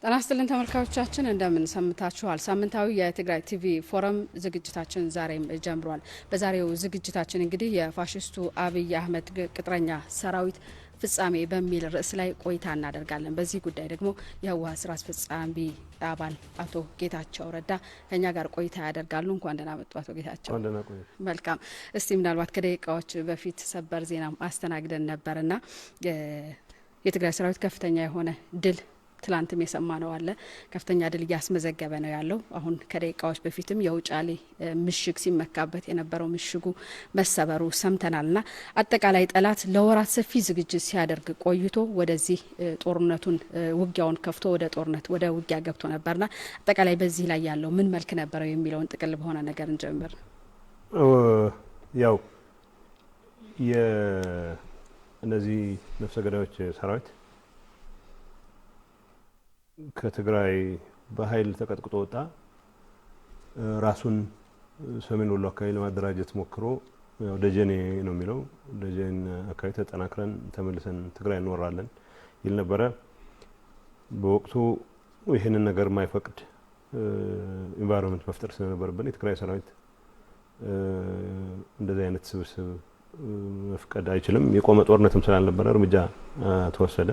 ጤና ይስጥልን ተመልካቾቻችን እንደምን ሰምታችኋል። ሳምንታዊ የትግራይ ቲቪ ፎረም ዝግጅታችን ዛሬም ጀምሯል። በዛሬው ዝግጅታችን እንግዲህ የፋሽስቱ አብይ አህመድ ቅጥረኛ ሰራዊት ፍጻሜ በሚል ርዕስ ላይ ቆይታ እናደርጋለን። በዚህ ጉዳይ ደግሞ የህወሓት ስራ አስፈጻሚ አባል አቶ ጌታቸው ረዳ ከኛ ጋር ቆይታ ያደርጋሉ። እንኳን ደህና መጡ አቶ ጌታቸው። መልካም። እስቲ ምናልባት ከደቂቃዎች በፊት ሰበር ዜና አስተናግደን ነበርና የትግራይ ሰራዊት ከፍተኛ የሆነ ድል ትላንትም የሰማነው አለ ከፍተኛ ድል እያስመዘገበ ነው ያለው። አሁን ከደቂቃዎች በፊትም የውጫሌ ምሽግ ሲመካበት የነበረው ምሽጉ መሰበሩ ሰምተናልና አጠቃላይ ጠላት ለወራት ሰፊ ዝግጅት ሲያደርግ ቆይቶ ወደዚህ ጦርነቱን ውጊያውን ከፍቶ ወደ ጦርነት ወደ ውጊያ ገብቶ ነበርና አጠቃላይ በዚህ ላይ ያለው ምን መልክ ነበረው የሚለውን ጥቅል በሆነ ነገር እንጀምር። ያው የእነዚህ ነፍሰ ገዳዮች ሰራዊት ከትግራይ በኃይል ተቀጥቅጦ ወጣ። ራሱን ሰሜን ወሎ አካባቢ ለማደራጀት ሞክሮ ያው ደጀኔ ነው የሚለው ደጀኔ አካባቢ ተጠናክረን ተመልሰን ትግራይ እንወራለን ይል ነበረ። በወቅቱ ይሄንን ነገር ማይፈቅድ ኢንቫይሮንመንት መፍጠር ስለነበረብን የትግራይ ሰራዊት እንደዚህ አይነት ስብስብ መፍቀድ አይችልም። የቆመ ጦርነትም ስላልነበረ እርምጃ ተወሰደ።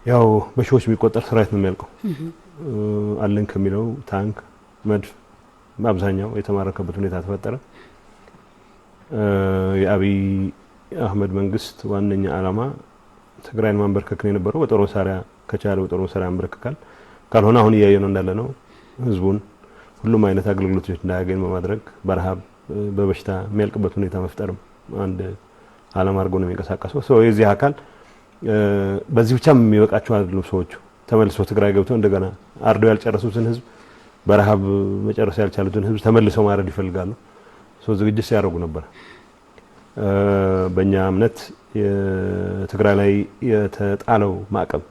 ያው በሺዎች የሚቆጠር ሰራዊት ነው የሚያልቀው። አለን ከሚለው ታንክ መድፍ በአብዛኛው የተማረከበት ሁኔታ ተፈጠረ። የአብይ አህመድ መንግስት ዋነኛ ዓላማ ትግራይን ማንበርከክ ነው የነበረው። በጦር መሳሪያ ከቻለ በጦር መሳሪያ ማንበርከካል። ካልሆነ አሁን እያየነው እንዳለ ነው ህዝቡን ሁሉም አይነት አገልግሎቶች እንዳያገኝ በማድረግ በረሃብ በበሽታ የሚያልቅበት ሁኔታ መፍጠርም አንድ ዓላማ አድርጎ ነው የሚንቀሳቀሰው። ሰው የዚህ አካል በዚህ ብቻ የሚበቃቸው አይደሉም። ሰዎቹ ተመልሰው ትግራይ ገብተው እንደገና አርደው ያልጨረሱትን ህዝብ በረሃብ መጨረስ ያልቻሉትን ህዝብ ተመልሰው ማረድ ይፈልጋሉ። ሰው ዝግጅት ሲያደርጉ ነበር። በእኛ እምነት የትግራይ ላይ የተጣለው ማዕቀብ፣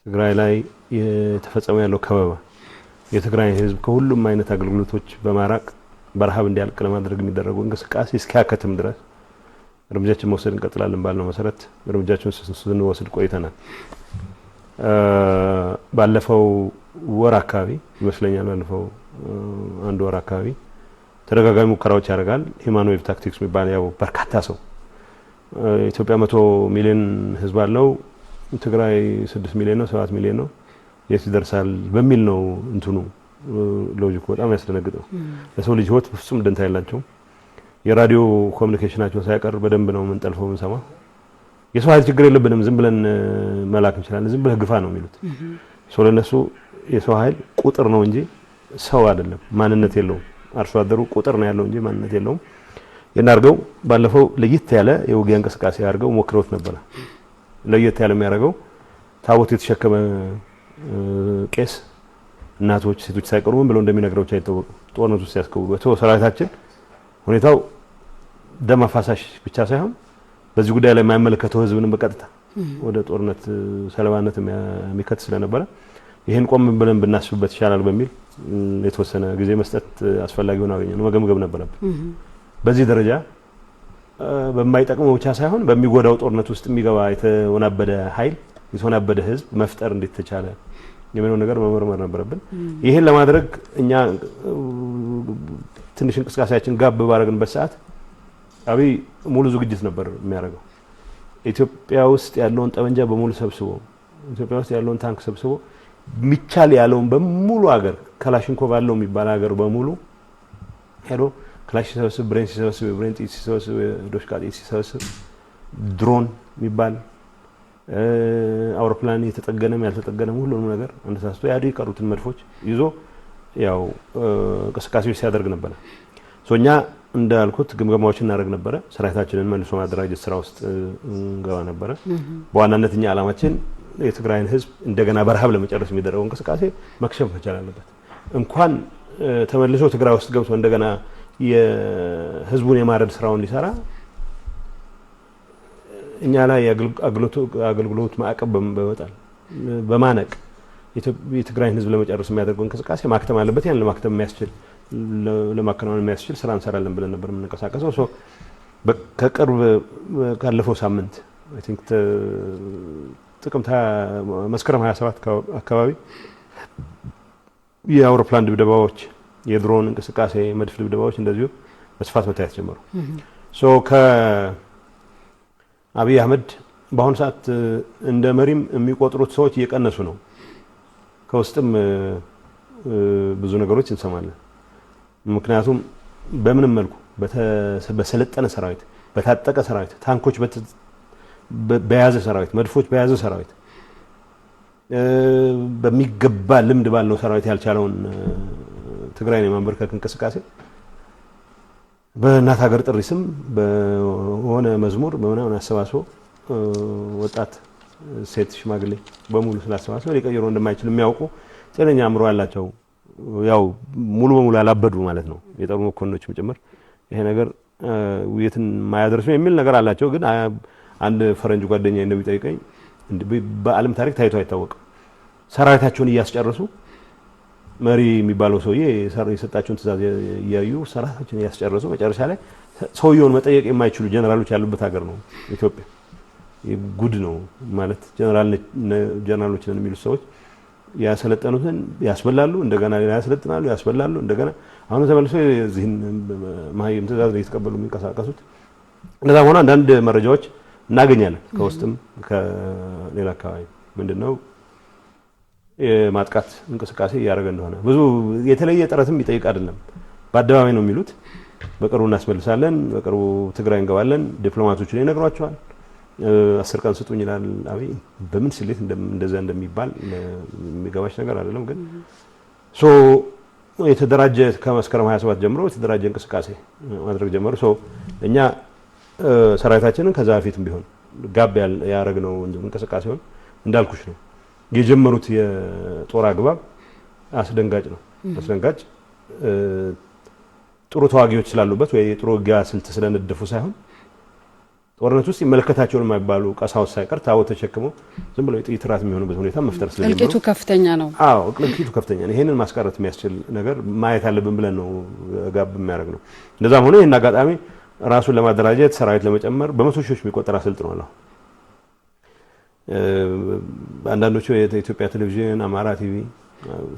ትግራይ ላይ የተፈጸመው ያለው ከበባ የትግራይ ህዝብ ከሁሉም አይነት አገልግሎቶች በማራቅ በረሃብ እንዲያልቅ ለማድረግ የሚደረገው እንቅስቃሴ እስኪያከትም ድረስ እርምጃችን መውሰድ እንቀጥላለን ባልነው መሰረት እርምጃችን ስንወስድ ቆይተናል። ባለፈው ወር አካባቢ ይመስለኛል ባለፈው አንድ ወር አካባቢ ተደጋጋሚ ሙከራዎች ያደርጋል። ሂማኖይቭ ታክቲክስ የሚባል ያው በርካታ ሰው ኢትዮጵያ 100 ሚሊዮን ህዝብ አለው፣ ትግራይ 6 ሚሊዮን ነው 7 ሚሊዮን ነው የት ይደርሳል በሚል ነው እንትኑ ሎጂኩ በጣም ያስደነግጠው። ለሰው ልጅ ህይወት ፍጹም ደንታ የላቸውም። የራዲዮ ኮሙኒኬሽናቸው ሳይቀር በደንብ ነው የምንጠልፈው የምንሰማ። የሰው ኃይል ችግር የለብንም ዝም ብለን መላክ እንችላለን፣ ዝም ብለህ ግፋ ነው የሚሉት። ሰው ለነሱ የሰው ኃይል ቁጥር ነው እንጂ ሰው አይደለም፣ ማንነት የለውም። አርሶ አደሩ ቁጥር ነው ያለው እንጂ ማንነት የለውም። የናርገው ባለፈው ለየት ያለ የውጊያ እንቅስቃሴ አድርገው ሞክረውት ነበር። ለየት ያለ የሚያደርገው ታቦት የተሸከመ ቄስ እናቶች ሴቶች ሳይቀሩ ምን ብለው እንደሚነግረው አይታወቅ ጦርነቱ ሲያስከውሉ ተው ሰራዊታችን ሁኔታው ደም አፋሳሽ ብቻ ሳይሆን በዚህ ጉዳይ ላይ የማይመለከተው ህዝብንም በቀጥታ ወደ ጦርነት ሰለባነት የሚከት ስለነበረ ይሄን ቆም ብለን ብናስብበት ይሻላል በሚል የተወሰነ ጊዜ መስጠት አስፈላጊ ሆኖ አገኘነው። መገምገም ነበረብን። በዚህ ደረጃ በማይጠቅመው ብቻ ሳይሆን በሚጎዳው ጦርነት ውስጥ የሚገባ የተወናበደ ኃይል የተወናበደ ህዝብ መፍጠር እንዴት ተቻለ የሚለው ነገር መመርመር ነበረብን። ይሄን ለማድረግ እኛ ትንሽ እንቅስቃሴያችን ጋብ ባረግንበት ሰዓት አብይ ሙሉ ዝግጅት ነበር የሚያደርገው። ኢትዮጵያ ውስጥ ያለውን ጠመንጃ በሙሉ ሰብስቦ ኢትዮጵያ ውስጥ ያለውን ታንክ ሰብስቦ ሚቻል ያለውን በሙሉ ሀገር ክላሽንኮቭ አለው የሚባል ሀገር በሙሉ ሄዶ ክላሽ ሲሰበስብ፣ ብሬን ሲሰበስብ፣ ብሬን ጥይት ሲሰበስብ፣ ዶሽቃ ጥይት ሲሰበስብ፣ ድሮን የሚባል አውሮፕላን የተጠገነም ያልተጠገነም ሁሉንም ነገር አንደሳስቶ ያዱ የቀሩትን መድፎች ይዞ ያው እንቅስቃሴዎች ሲያደርግ ነበር። ሶኛ እንዳልኩት ግምገማዎችን እናደርግ ነበር። ሰራዊታችንን መልሶ ማደራጀት ስራ ውስጥ እንገባ ነበር። በዋናነት እኛ ዓላማችን የትግራይን ህዝብ እንደገና በረሃብ ለመጨረስ የሚደረገው እንቅስቃሴ መክሸፍ መቻል አለበት። እንኳን ተመልሶ ትግራይ ውስጥ ገብቶ እንደገና የህዝቡን የማረድ ስራውን ሊሰራ እኛ ላይ አገልግሎት ማዕቀብ በመጣል በማነቅ የትግራይን ህዝብ ለመጨረስ የሚያደርገው እንቅስቃሴ ማክተም አለበት። ያን ለማክተም የሚያስችል ለማከናወን የሚያስችል ስራ እንሰራለን ብለን ነበር የምንቀሳቀሰው። ከቅርብ ካለፈው ሳምንት አይ ቲንክ ጥቅምት መስከረም 27 አካባቢ የአውሮፕላን ድብደባዎች የድሮን እንቅስቃሴ መድፍ ድብደባዎች እንደዚሁ በስፋት መታየት ጀመሩ ሶ ከአብይ አህመድ በአሁኑ ሰዓት እንደ መሪም የሚቆጥሩት ሰዎች እየቀነሱ ነው ከውስጥም ብዙ ነገሮች እንሰማለን ምክንያቱም በምንም መልኩ በሰለጠነ ሰራዊት በታጠቀ ሰራዊት ታንኮች በያዘ ሰራዊት መድፎች በያዘ ሰራዊት በሚገባ ልምድ ባለው ሰራዊት ያልቻለውን ትግራይን የማንበርከክ እንቅስቃሴ በእናት ሀገር ጥሪ ስም በሆነ መዝሙር በመናምን አሰባስቦ ወጣት ሴት ሽማግሌ በሙሉ ስላሰባሰበ ሊቀይሩ እንደማይችል የሚያውቁ ጤነኛ አእምሮ ያላቸው ያው ሙሉ በሙሉ ያላበዱ ማለት ነው የጦር መኮንኖችም ጭምር ይሄ ነገር ውይይትን ማያደርሱ የሚል ነገር አላቸው ግን አንድ ፈረንጅ ጓደኛዬ እንደሚጠይቀኝ በዓለም ታሪክ ታይቶ አይታወቅም ሰራዊታቸውን እያስጨረሱ መሪ የሚባለው ሰውዬ የሰጣቸውን ትዕዛዝ እያዩ ሰራዊታቸውን እያስጨረሱ መጨረሻ ላይ ሰውየውን መጠየቅ የማይችሉ ጀነራሎች ያሉበት ሀገር ነው ኢትዮጵያ ጉድ ነው ማለት ጀነራሎች ነን የሚሉ ሰዎች ያሰለጠኑትን ያስበላሉ እንደገና ያሰለጥናሉ ያስበላሉ እንደገና አሁን ተመልሶ እዚህን ማህይም ትዕዛዝ እየተቀበሉ የሚንቀሳቀሱት እንደዛ ሆነ አንዳንድ መረጃዎች እናገኛለን ከውስጥም ከሌላ አካባቢ ምንድነው የማጥቃት እንቅስቃሴ ያደረገ እንደሆነ ብዙ የተለየ ጥረትም ይጠይቅ አይደለም በአደባባይ ነው የሚሉት በቅርቡ እናስመልሳለን በቅርቡ ትግራይ እንገባለን ዲፕሎማቶች ላይ ነግሯቸዋል 10 ቀን ስጡኝ ይላል አብይ በምን ስሌት እንደዛ እንደሚባል የሚገባሽ ነገር አይደለም ግን ሶ የተደራጀ ከመስከረም 27 ጀምሮ የተደራጀ እንቅስቃሴ ማድረግ ጀመሩ ሶ እኛ ሰራዊታችንን ከዛ በፊትም ቢሆን ጋብ ያረግነው እንቅስቃሴውን እንዳልኩሽ ነው የጀመሩት የጦር አግባብ አስደንጋጭ ነው አስደንጋጭ ጥሩ ተዋጊዎች ስላሉበት ወይ ጥሩ ውጊያ ስልት ስለነደፉ ሳይሆን ጦርነት ውስጥ ይመለከታቸውን የማይባሉ ቀሳውስ ሳይቀር ታቦት ተሸክመው ዝም ብለው ጥይት ራት የሚሆኑበት ሁኔታ መፍጠር ስለጀመሩ እልቂቱ ከፍተኛ ነው አዎ እልቂቱ ከፍተኛ ነው ይሄንን ማስቀረት የሚያስችል ነገር ማየት አለብን ብለን ነው ጋብ የሚያደርግ ነው እንደዛም ሆነ ይሄን አጋጣሚ ራሱን ለማደራጀት ሰራዊት ለመጨመር በመቶ ሺዎች የሚቆጠር አሰልጥነዋል አንዳንዶቹ የኢትዮጵያ ቴሌቪዥን አማራ ቲቪ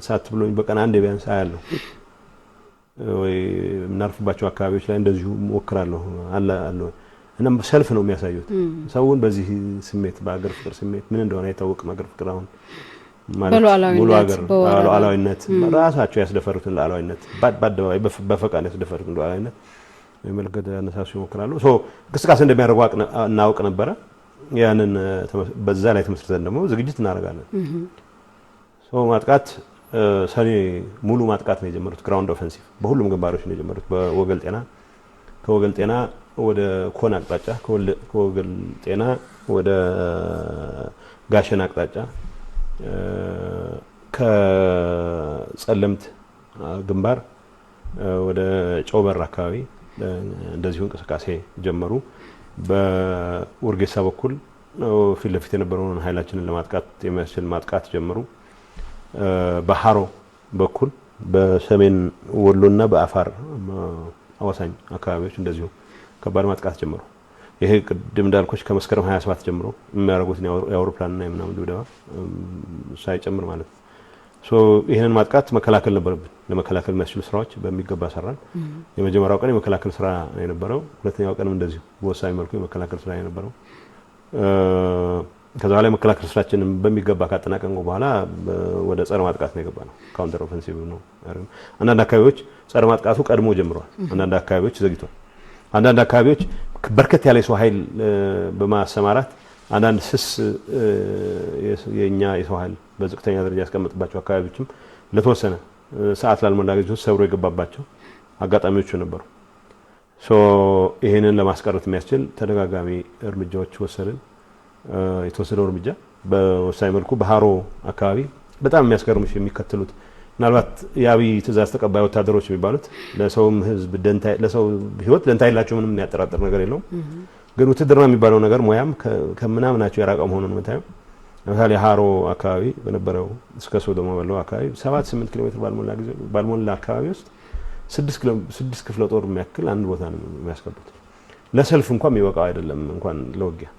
ሳት ብሎኝ በቀን አንድ ቢያንስ አያለሁ ወይ ምናርፍባቸው አካባቢዎች ላይ እንደዚሁ ሞክራለሁ አለ እና ሰልፍ ነው የሚያሳዩት ሰውን በዚህ ስሜት በአገር ፍቅር ስሜት ምን እንደሆነ አይታወቅም አገር ፍቅር አሁን ማለት ሙሉ አገር ሉዓላዊነት ራሳቸው ያስደፈሩትን ሉዓላዊነት በአደባባይ በፈቃድ ያስደፈሩትን ሉዓላዊነት የመልከት አነሳሱ ይሞክራሉ ሶ እንቅስቃሴ እንደሚያደርጉ እናውቅ ነበረ ያንን በዛ ላይ ተመስርተን ደግሞ ዝግጅት እናደርጋለን ሶ ማጥቃት ሰኔ ሙሉ ማጥቃት ነው የጀመሩት ግራውንድ ኦፌንሲቭ በሁሉም ግንባሮች ነው የጀመሩት በወገል ጤና ከወገል ጤና ወደ ኮን አቅጣጫ ከወገል ጤና ወደ ጋሸን አቅጣጫ ከጸለምት ግንባር ወደ ጮበር አካባቢ እንደዚሁ እንቅስቃሴ ጀመሩ በኡርጌሳ በኩል ፊት ለፊት የነበረውን ኃይላችንን ለማጥቃት የሚያስችል ማጥቃት ጀመሩ በሃሮ በኩል በሰሜን ወሎና በአፋር አዋሳኝ አካባቢዎች እንደዚሁ ከባድ ማጥቃት ጀመሩ ይሄ ቅድም እንዳልኩሽ ከመስከረም 27 ጀምሮ የሚያደርጉት የአውሮፕላንና የምናምን ድብደባ ሳይጨምር ማለት ነው ሶ ይሄንን ማጥቃት መከላከል ነበረብን ለመከላከል የሚያስችሉ ስራዎች በሚገባ ሰራን የመጀመሪያው ቀን የመከላከል ስራ የነበረው ሁለተኛው ቀንም እንደዚሁ በወሳኝ መልኩ የመከላከል ስራ የነበረው ከዛ ላይ መከላከል ስራችንን በሚገባ ካጠናቀቅን በኋላ ወደ ጸረ ማጥቃት ነው የገባነው ካውንተር ኦፌንሲቭ ነው አንዳንድ አካባቢዎች ጸረ ማጥቃቱ ቀድሞ ጀምሯል አንዳንድ አካባቢዎች ዘግይቷል አንዳንድ አካባቢዎች በርከት ያለ ሰው ኃይል በማሰማራት አንዳንድ ስስ የኛ የሰው ኃይል በዝቅተኛ ደረጃ ያስቀምጥባቸው አካባቢዎችም ለተወሰነ ሰዓት ላልሞላ ጊዜ ሰብሮ የገባባቸው አጋጣሚዎች ነበሩ ሶ ይሄንን ለማስቀረት የሚያስችል ተደጋጋሚ እርምጃዎች ወሰድን የተወሰደው እርምጃ በወሳኝ መልኩ በሃሮ አካባቢ በጣም የሚያስገርምሽ የሚከተሉት ምናልባት የአብይ ትዕዛዝ ተቀባይ ወታደሮች የሚባሉት ለሰውም ህዝብ ደንታ ለሰው ህይወት ደንታ የላቸው ምንም ያጠራጥር ነገር የለውም ግን ውትድርና የሚባለው ነገር ሙያም ከምናምናቸው የራቀ መሆኑን መታየው ለምሳሌ ሃሮ አካባቢ በነበረው እስከ ሶዶማ ባለው አካባቢ 7-8 ኪሎ ሜትር ባልሞላ አካባቢ ውስጥ 6 ክፍለ ጦር የሚያክል አንድ ቦታ ነው የሚያስቀምጡት ለሰልፍ እንኳን የሚበቃው አይደለም እንኳን ለውጊያ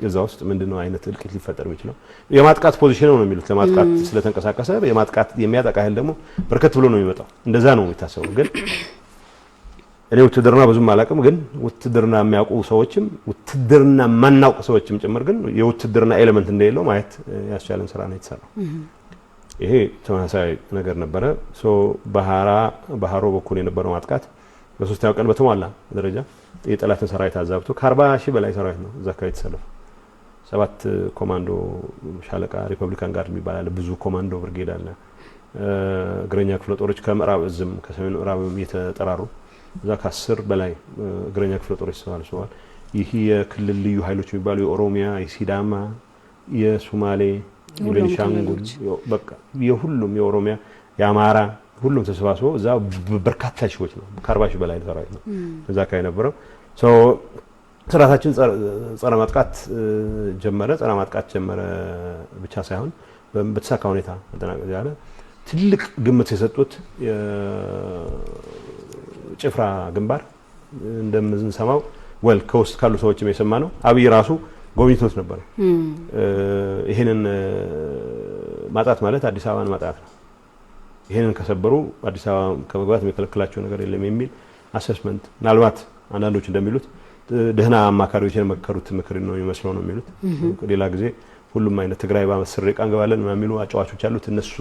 እዛ ውስጥ ምንድነው አይነት እልቂት ሊፈጠር የሚችለው የማጥቃት ፖዚሽን ነው የሚሉት ለማጥቃት ስለተንቀሳቀሰ የማጥቃት የሚያጠቃ ኃይል ደግሞ በርከት ብሎ ነው የሚመጣው እንደዛ ነው የሚታሰበው ግን እኔ ውትድርና ብዙም አላውቅም ግን ውትድርና የሚያውቁ ሰዎችም ውትድርና ማናውቁ ሰዎችም ጭምር ግን የውትድርና ኤሌመንት እንደሌለው ማየት ያስቻለን ስራ ነው የተሰራው ይሄ ተመሳሳይ ነገር ነበረ ሶ ባህሮ በኩል የነበረው ማጥቃት በሶስተኛው ቀን በተሟላ ደረጃ የጠላትን ሰራዊት አዛብቶ ከ40,000 በላይ ሰራዊት ነው እዛ አካባቢ ተሰለፈው 7 ኮማንዶ ሻለቃ ሪፐብሊካን ጋርድ የሚባል አለ ብዙ ኮማንዶ ብርጌድ አለ እግረኛ ክፍለ ጦሮች ከምዕራብ እዝም ከሰሜን ምዕራብም የተጠራሩ እዛ ከ10 በላይ እግረኛ ክፍለ ጦሮች ተሰልፈዋል ይሄ የክልል ልዩ ኃይሎች የሚባሉ የኦሮሚያ የሲዳማ የሶማሌ የቤኒሻንጉል በቃ የሁሉም የኦሮሚያ የአማራ ሁሉም ተሰባስበው እዛ በርካታ ሺዎች ነው ከ40,000 በላይ ሰራዊት ነው እዛ አካባቢ ነበረው ሶ ስራታችን ጸረ ማጥቃት ጀመረ ብቻ ሳይሆን በተሳካ ሁኔታ ተጠናቀቀ ያለ ትልቅ ግምት የሰጡት ጭፍራ ግንባር እንደምንሰማው ወል ኮስት ካሉ ሰዎችም የሰማነው አብይ ራሱ ጎብኝቶት ነበር ይሄንን ማጣት ማለት አዲስ አበባን ማጣት ነው ይሄንን ከሰበሩ አዲስ አበባ ከመግባት የሚከለክላቸው ነገር የለም የሚል አሰስመንት ምናልባት አንዳንዶች እንደሚሉት ደህና አማካሪዎች የመከሩት ምክር ነው የሚመስለው ነው የሚሉት ሌላ ጊዜ ሁሉም አይነት ትግራይ ባመስር ሪቃን ገባለን የሚሉ አጫዋቾች አሉት እነሱ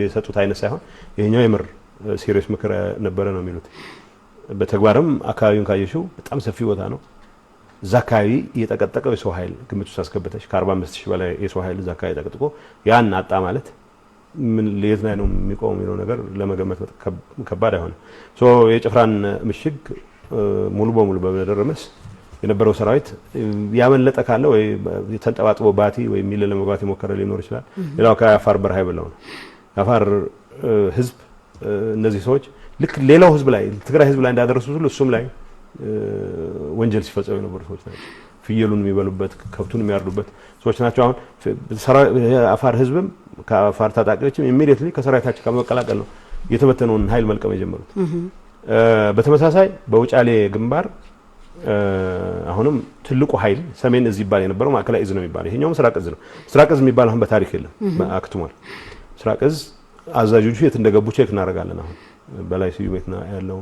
የሰጡት አይነት ሳይሆን ይሄኛው የምር ሲሪየስ ምክር ነበረ ነው የሚሉት በተግባርም አካባቢውን ካየሽው በጣም ሰፊ ቦታ ነው ዛካይ እየተቀጠቀው የሰው ኃይል ግምት ውስጥ አስገብተሽ ከ45,000 በላይ የሰው ኃይል ዛካይ ተቀጥቆ ያን አጣ ማለት ምን ለየት ላይ ነው የሚቆመው የሚለው ነገር ለመገመት ከባድ አይሆንም ሶ የጭፍራን ምሽግ ሙሉ በሙሉ በመደረመስ የነበረው ሰራዊት ያመለጠ ካለ ወይ ተንጠባጥቦ ባቲ ወይ ሚል ለመግባት የሞከረ ሊኖር ይችላል ሌላው ከአፋር በረሃ ይበላው ነው አፋር ህዝብ እነዚህ ሰዎች ልክ ሌላው ህዝብ ላይ ትግራይ ህዝብ ላይ እንዳደረሱት ሁሉ እሱም ላይ ወንጀል ሲፈጸሙ የነበሩ ሰዎች ናቸው ፍየሉን የሚበሉበት ከብቱን የሚያርዱበት ሰዎች ናቸው አሁን አፋር ህዝብም ከአፋር ታጣቂዎችም ኢሚዲየትሊ ከሰራዊታቸው ከመቀላቀል ነው የተበተነውን ኃይል መልቀም የጀመሩት በተመሳሳይ በውጫሌ ግንባር አሁንም ትልቁ ኃይል ሰሜን እዚህ ይባል የነበረው ማዕከላዊ እዝ ነው የሚባለው ይሄኛው ምስራቅ እዝ ነው ምስራቅ እዝ የሚባል አሁን በታሪክ የለም አክትሟል ምስራቅ እዝ አዛዦቹ የት እንደገቡ ቼክ እናደርጋለን አሁን በላይ ስዩሜት ነው ያለው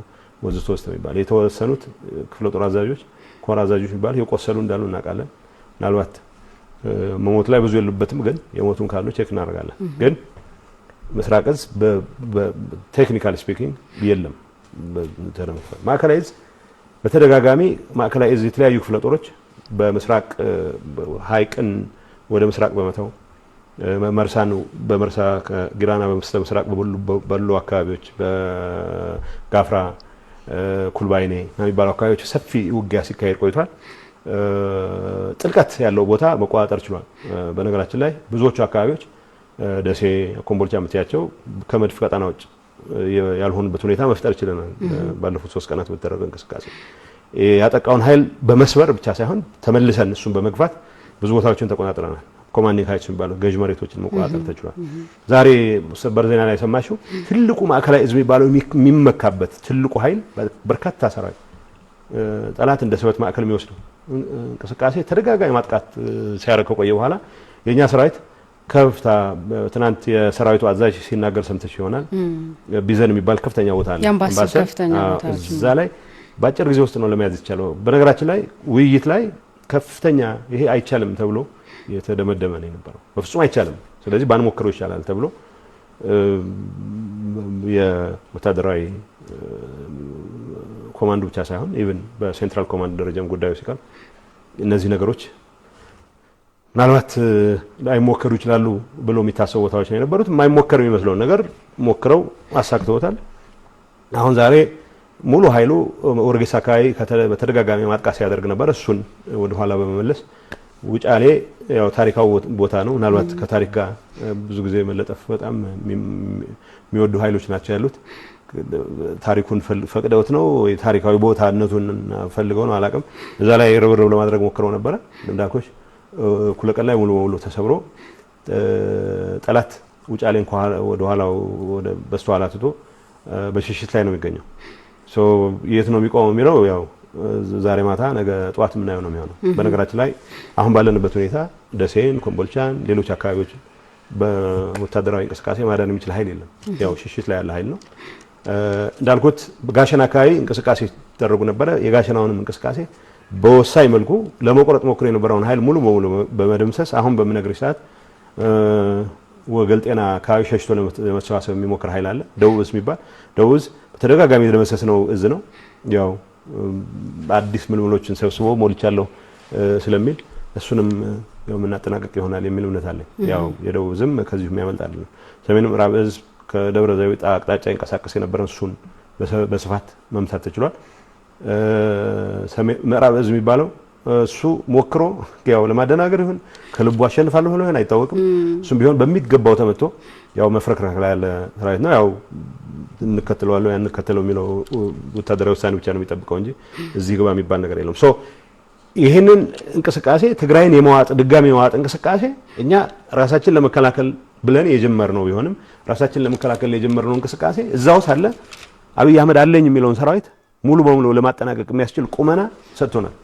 ወዝቶ ውስጥ የሚባል የተወሰኑት ክፍለ ጦር አዛዦች ኮር አዛዦች የሚባል የቆሰሉ እንዳሉ እናውቃለን ምናልባት መሞት ላይ ብዙ የሉበትም ግን የሞቱን ካሉ ቼክ እናደርጋለን ግን ምስራቅ እዝ በቴክኒካል ስፒኪንግ የለም በተረፈ ማዕከላዊ እዝ በተደጋጋሚ ማዕከላዊ እዝ የተለያዩ ክፍለ ጦሮች በምስራቅ ሀይቅን ወደ ምስራቅ በመተው መርሳን በመርሳ ጊራና በምስራቅ በሉ አካባቢዎች በጋፍራ ኩልባይኔ የሚባሉ አካባቢዎች ሰፊ ውጊያ ሲካሄድ ቆይቷል ጥልቀት ያለው ቦታ መቆጣጠር ችሏል በነገራችን ላይ ብዙዎቹ አካባቢዎች ደሴ ኮምቦልቻ ምትያቸው ከመድፍ ቀጣናዎች ያልሆነበት ሁኔታ መፍጠር ይችላል ባለፉት 3 ቀናት በተደረገ እንቅስቃሴ ያጠቃውን ኃይል በመስበር ብቻ ሳይሆን ተመልሰን እሱን በመግፋት ብዙ ቦታዎችን ተቆጣጥረናል ኮማንዲንግ ኃይል የሚባለው ገዥ መሬቶችን መቆጣጠር ተችሏል ዛሬ ሰበር ዜና ላይ ሰማችሁ ትልቁ ማዕከላዊ እዝ የሚባለው የሚመካበት ትልቁ ኃይል በርካታ ሰራዊት ጠላት እንደ ሰበት ማዕከል የሚወስደው እንቅስቃሴ ተደጋጋሚ ማጥቃት ሲያረከ ቆየ በኋላ የኛ ሰራዊት ከፍታ ትናንት የሰራዊቱ አዛዥ ሲናገር ሰምተሽ ይሆናል ቢዘን የሚባል ከፍተኛ ቦታ አለ ያምባሰል ከፍተኛ ቦታ እዛ ላይ ባጭር ጊዜ ውስጥ ነው ለመያዝ ይቻላል በነገራችን ላይ ውይይት ላይ ከፍተኛ ይሄ አይቻልም ተብሎ የተደመደመ ነው የነበረው በፍጹም አይቻልም ስለዚህ ባንሞክረው ይሻላል ተብሎ የወታደራዊ ኮማንዶ ብቻ ሳይሆን ኢቭን በሴንትራል ኮማንድ ደረጃም ጉዳዩ ሲቀር እነዚህ ነገሮች ምናልባት ላይሞከሩ ይችላሉ ብሎ የሚታሰቡ ቦታዎች ነው የነበሩት የማይሞከር የሚመስለው ነገር ሞክረው አሳክተውታል አሁን ዛሬ ሙሉ ኃይሉ ወርጌሳ አካባቢ በተደጋጋሚ ማጥቃት ሲያደርግ ነበር እሱን ወደ ኋላ በመመለስ ውጫሌ ያው ታሪካው ቦታ ነው ምናልባት ከታሪክ ጋር ብዙ ጊዜ መለጠፍ በጣም የሚወዱ ኃይሎች ናቸው ያሉት ታሪኩን ፈቅደውት ነው ወይ ታሪካዊ ቦታነቱን ፈልገው ነው አላቀም እዛ ላይ ርብርብ ለማድረግ ሞክረው ነበር እንዳልኩሽ ኩለቀን ላይ ሙሉ ተሰብሮ ጠላት ውጫሌን ወደ ኋላው ወደ በስተኋላ ትቶ በሽሽት ላይ ነው የሚገኘው ሶ የት ነው የሚቆመው የሚለው ያው ዛሬ ማታ ነገ ጧት ምን ነው የሚሆነው በነገራችን ላይ አሁን ባለንበት ሁኔታ ደሴን ኮምቦልቻን ሌሎች አካባቢዎች በወታደራዊ እንቅስቃሴ ማዳን የሚችል ኃይል የለም ያው ሽሽት ላይ ያለ ኃይል ነው እንዳልኩት በጋሸና አካባቢ እንቅስቃሴ ተደረጉ ነበር የጋሸናውንም እንቅስቃሴ በወሳኝ መልኩ ለመቆረጥ ሞክሮ የነበረውን ኃይል ሙሉ በሙሉ በመደምሰስ አሁን በመነግርሽ ሰዓት ወገልጤና አካባቢ ሸሽቶ ለመሰባሰብ የሚሞክር ኃይል አለ ደውዝ የሚባል ደውዝ በተደጋጋሚ ለመሰስ ነው እዝ ነው ያው አዲስ ምልምሎችን ሰብስቦ ሞልቻለሁ ስለሚል እሱንም ያው ምናጠናቀቅ ይሆናል የሚል እምነት አለ ያው የደውዝም ከዚህ የሚያመልጣል ሰሜን ምዕራብ እዝ ከደብረ ዘይት አቅጣጫ ይንቀሳቀስ የነበረን እሱን በስፋት መምታት ተችሏል ሰሜን ምዕራብ እዝ የሚባለው እሱ ሞክሮ ያው ለማደናገር ይሁን ከልቡ አሸንፋለሁ ብሎ ይሁን አይታወቅም እሱም ቢሆን በሚገባው ተመቶ ያው መፍረክረክ ላይ ያለ ሰራዊት ነው ያው እንከተለዋለሁ ያን እንከተለው የሚለው ወታደራዊ ውሳኔ ብቻ ነው የሚጠብቀው እንጂ እዚህ ግባ የሚባል ነገር የለም ሶ ይሄንን እንቅስቃሴ ትግራይን የመዋጥ ድጋሚ የመዋጥ እንቅስቃሴ እኛ ራሳችን ለመከላከል ብለን የጀመርነው ቢሆንም ራሳችን ለመከላከል የጀመርነው እንቅስቃሴ እዛው ሳለ አብይ አህመድ አለኝ የሚለውን ሰራዊት ሙሉ በሙሉ ለማጠናቀቅ የሚያስችል ቁመና ሰጥቶናል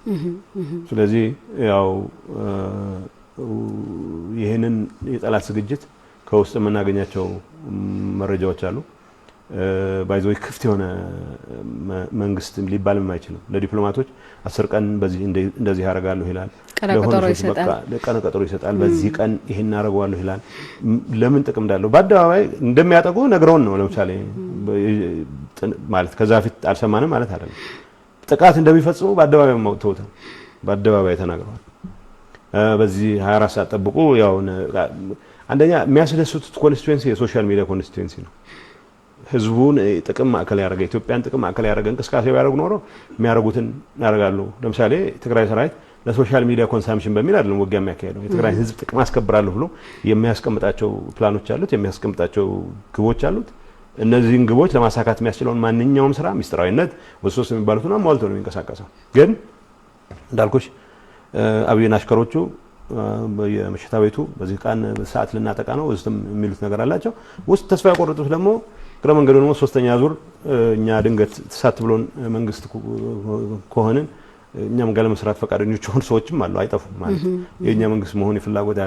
ስለዚህ ያው ይሄንን የጠላት ዝግጅት ከውስጥ የምናገኛቸው መረጃዎች አሉ ባይዞይ ክፍት የሆነ መንግስት ሊባልም አይችልም ለዲፕሎማቶች 10 ቀን በዚህ እንደዚህ ያረጋሉ ይላል ለቀነ ቀጠሮ ይሰጣል በዚህ ቀን ይሄን አረጋዋለሁ ይላል ለምን ጥቅም እንዳለው በአደባባይ እንደሚያጠቁ ነግረውን ነው ለምሳሌ ማለት ከዛ ፊት አልሰማንም ማለት አይደለም ጥቃት እንደሚፈጽሙ በአደባባይ ተውተው በአደባባይ ተናግረዋል በዚህ 24 ሰዓት ጠብቁ ያው አንደኛ የሚያስደስቱት ኮንስቲትዌንሲ የሶሻል ሚዲያ ኮንስቲትዌንሲ ነው ህዝቡን ጥቅም ማዕከል ያደረገ ኢትዮጵያን ጥቅም ማዕከል ያደረገ እንቅስቃሴ ቢያደርጉ ኖሮ የሚያደርጉትን ያደርጋሉ ለምሳሌ ትግራይ ሰራዊት ለሶሻል ሚዲያ ኮንሳምፕሽን በሚል አይደለም ወጊያ የሚያካሄደው የትግራይ ህዝብ ጥቅም አስከብራለሁ ብሎ የሚያስቀምጣቸው ፕላኖች አሉት የሚያስቀምጣቸው ግቦች አሉት እነዚህን ግቦች ለማሳካት የሚያስችለውን ማንኛውም ስራ ሚስጥራዊነት ወሶስ የሚባሉትና ሟልቶ ነው የሚንቀሳቀሰው ግን እንዳልኩሽ አብይና አሽከሮቹ በየመሽታ ቤቱ በዚህ ቀን ሰዓት ልናጠቃ ነው ውስጥም የሚሉት ነገር አላቸው ውስጥ ተስፋ ያቆረጡት ደግሞ ግራ መንገዱ ነው ሶስተኛ ዙር እኛ ድንገት ተሳት ብሎን መንግስት ከሆነን እኛም ጋር ለመስራት ፈቃደኞች ሆነ ሰዎችም አሉ አይጠፉም ማለት የኛ መንግስት መሆን ይፍላጎት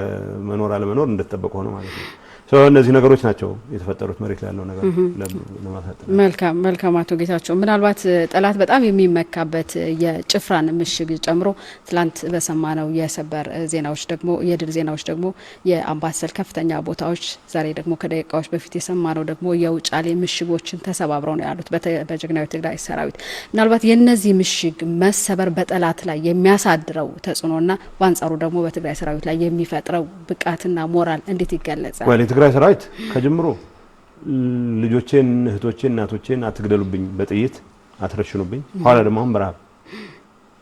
መኖር አለ መኖር እንደተጠበቀ ሆነ ማለት ነው እነዚህ ነገሮች ናቸው የተፈጠሩት መሬት ላይ ያለው ነገር ለማሳጠር መልካም አቶ ጌታቸው ምናልባት ጠላት በጣም የሚመካበት የጭፍራን ምሽግ ጨምሮ ትላንት በሰማነው የሰበር ዜናዎች ደግሞ የድል ዜናዎች ደግሞ የአምባሰል ከፍተኛ ቦታዎች ዛሬ ደግሞ ከደቂቃዎች በፊት የሰማነው ደግሞ የውጫሌ ምሽጎችን ተሰባብረው ነው ያሉት በጀግናው ትግራይ ሰራዊት ምናልባት የነዚህ ምሽግ መሰበር በጠላት ላይ የሚያሳድረው ተጽዕኖና በአንጻሩ ደግሞ በትግራይ ሰራዊት ላይ የሚፈጥረው ብቃትና ሞራል እንዴት ይገለጻል ትግራይ ሰራዊት ከጀምሮ ልጆቼን እህቶቼን እናቶቼን አትግደሉብኝ በጥይት አትረሽኑብኝ ኋላ ደግሞ አሁን በረሃብ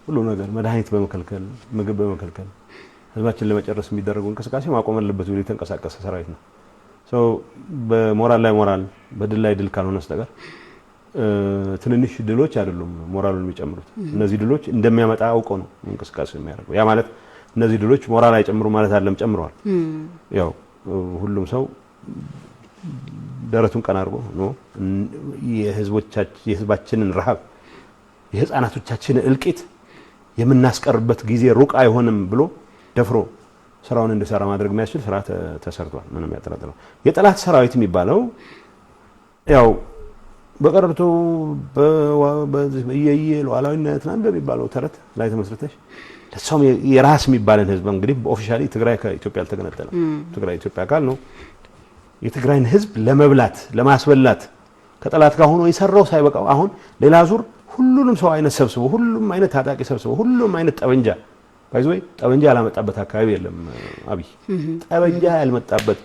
ሁሉ ነገር መድኃኒት በመከልከል ምግብ በመከልከል ህዝባችን ለመጨረስ የሚደረገው እንቅስቃሴ ማቆም አለበት ብሎ የተንቀሳቀሰ ሰራዊት ነው በሞራል ላይ ሞራል በድል ላይ ድል ካልሆነ በስተቀር ትንንሽ ድሎች አይደሉም ሞራሉን የሚጨምሩት እነዚህ ድሎች እንደሚያመጣ አውቀው ነው እንቅስቃሴ የሚያደርገው ያ ማለት እነዚህ ድሎች ሞራል አይጨምሩ ማለት አይደለም ጨምረዋል ያው ሁሉም ሰው ደረቱን ቀና አድርጎ ነው የህዝባችንን ረሃብ የህፃናቶቻችንን እልቂት የምናስቀርበት ጊዜ ሩቅ አይሆንም ብሎ ደፍሮ ስራውን እንዲሰራ ማድረግ የሚያስችል ስራ ተሰርቷል ምንም ያጠራጥረው የጠላት ሰራዊት የሚባለው ያው በቀረርቶ በየየሎ አላዊነት ናን በሚባለው ተረት ላይ ተመስርተሽ ለሰው የራስ የሚባልን ህዝብ እንግዲህ ኦፊሻሊ ትግራይ ከኢትዮጵያ አልተገነጠለም ትግራይ ኢትዮጵያ አካል ነው የትግራይን ህዝብ ለመብላት ለማስበላት ከጠላት ጋር ሆኖ ይሰራው ሳይበቃው አሁን ሌላ ዙር ሁሉንም ሰው አይነት ሰብስቦ ሁሉም አይነት ታጣቂ ሰብስቦ ሁሉም አይነት ጠበንጃ ባይዘይ ጠበንጃ ያላመጣበት አካባቢ የለም አብይ ጠበንጃ ያልመጣበት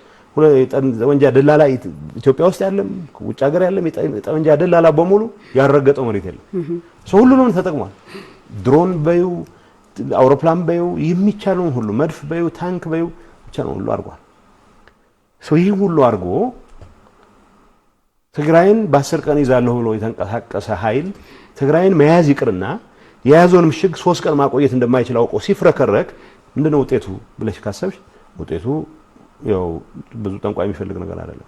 ጠበንጃ ደላላ ኢትዮጵያ ውስጥ ያለም ውጭ ሀገር ያለም ጠበንጃ ደላላ በሙሉ ያረገጠው መሬት የለም ሰው ሁሉንም ተጠቅሟል ድሮን በዩ አውሮፕላን በዩ የሚቻለውን ሁሉ መድፍ በዩ ታንክ በዩ ብቻ ነው ሁሉ አርጓል ሰው ይሄን ሁሉ አርጎ ትግራይን በ10 ቀን ይዛለሁ ብሎ የተንቀሳቀሰ ኃይል ትግራይን መያዝ ይቅርና የያዘውን ምሽግ 3 ቀን ማቆየት እንደማይችል አውቆ ሲፍረከረክ ምንድነው ውጤቱ ብለሽ ካሰብሽ ውጤቱ ያው ብዙ ጠንቋይ የሚፈልግ ነገር አይደለም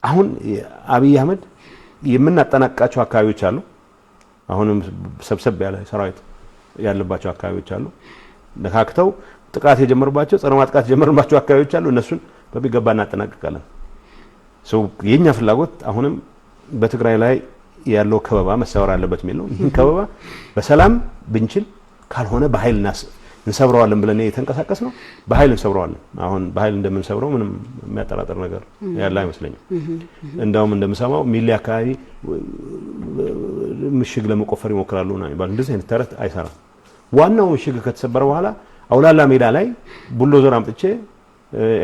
አሁን አብይ አህመድ የምናጠናቅቃቸው አካባቢዎች አሉ አሁንም ሰብሰብ ያለ ሰራዊት ያለባቸው አካባቢዎች አሉ ነካክተው ጥቃት የጀመረባቸው ጸረ ማጥቃት የጀመረባቸው አካባቢዎች አሉ እነሱን በሚገባ እናጠናቅቃለን ሶ የኛ ፍላጎት አሁንም በትግራይ ላይ ያለው ከበባ መሰወር አለበት የሚል ነው ይሄን ከበባ በሰላም ብንችል ካልሆነ በኃይል እንሰብረዋለን ብለን የተንቀሳቀስ ነው በኃይል እንሰብረዋለን አሁን በኃይል እንደምንሰብረው ምንም የሚያጠራጥር ነገር ያለ አይመስለኝም እንደውም እንደምሰማው ሚሊ አካባቢ ምሽግ ለመቆፈር ይሞክራሉ እና ይባል እንደዚህ አይነት ተረት አይሰራም ዋናው ምሽግ ከተሰበረ በኋላ አውላላ ሜዳ ላይ ቡልዶዘር አምጥቼ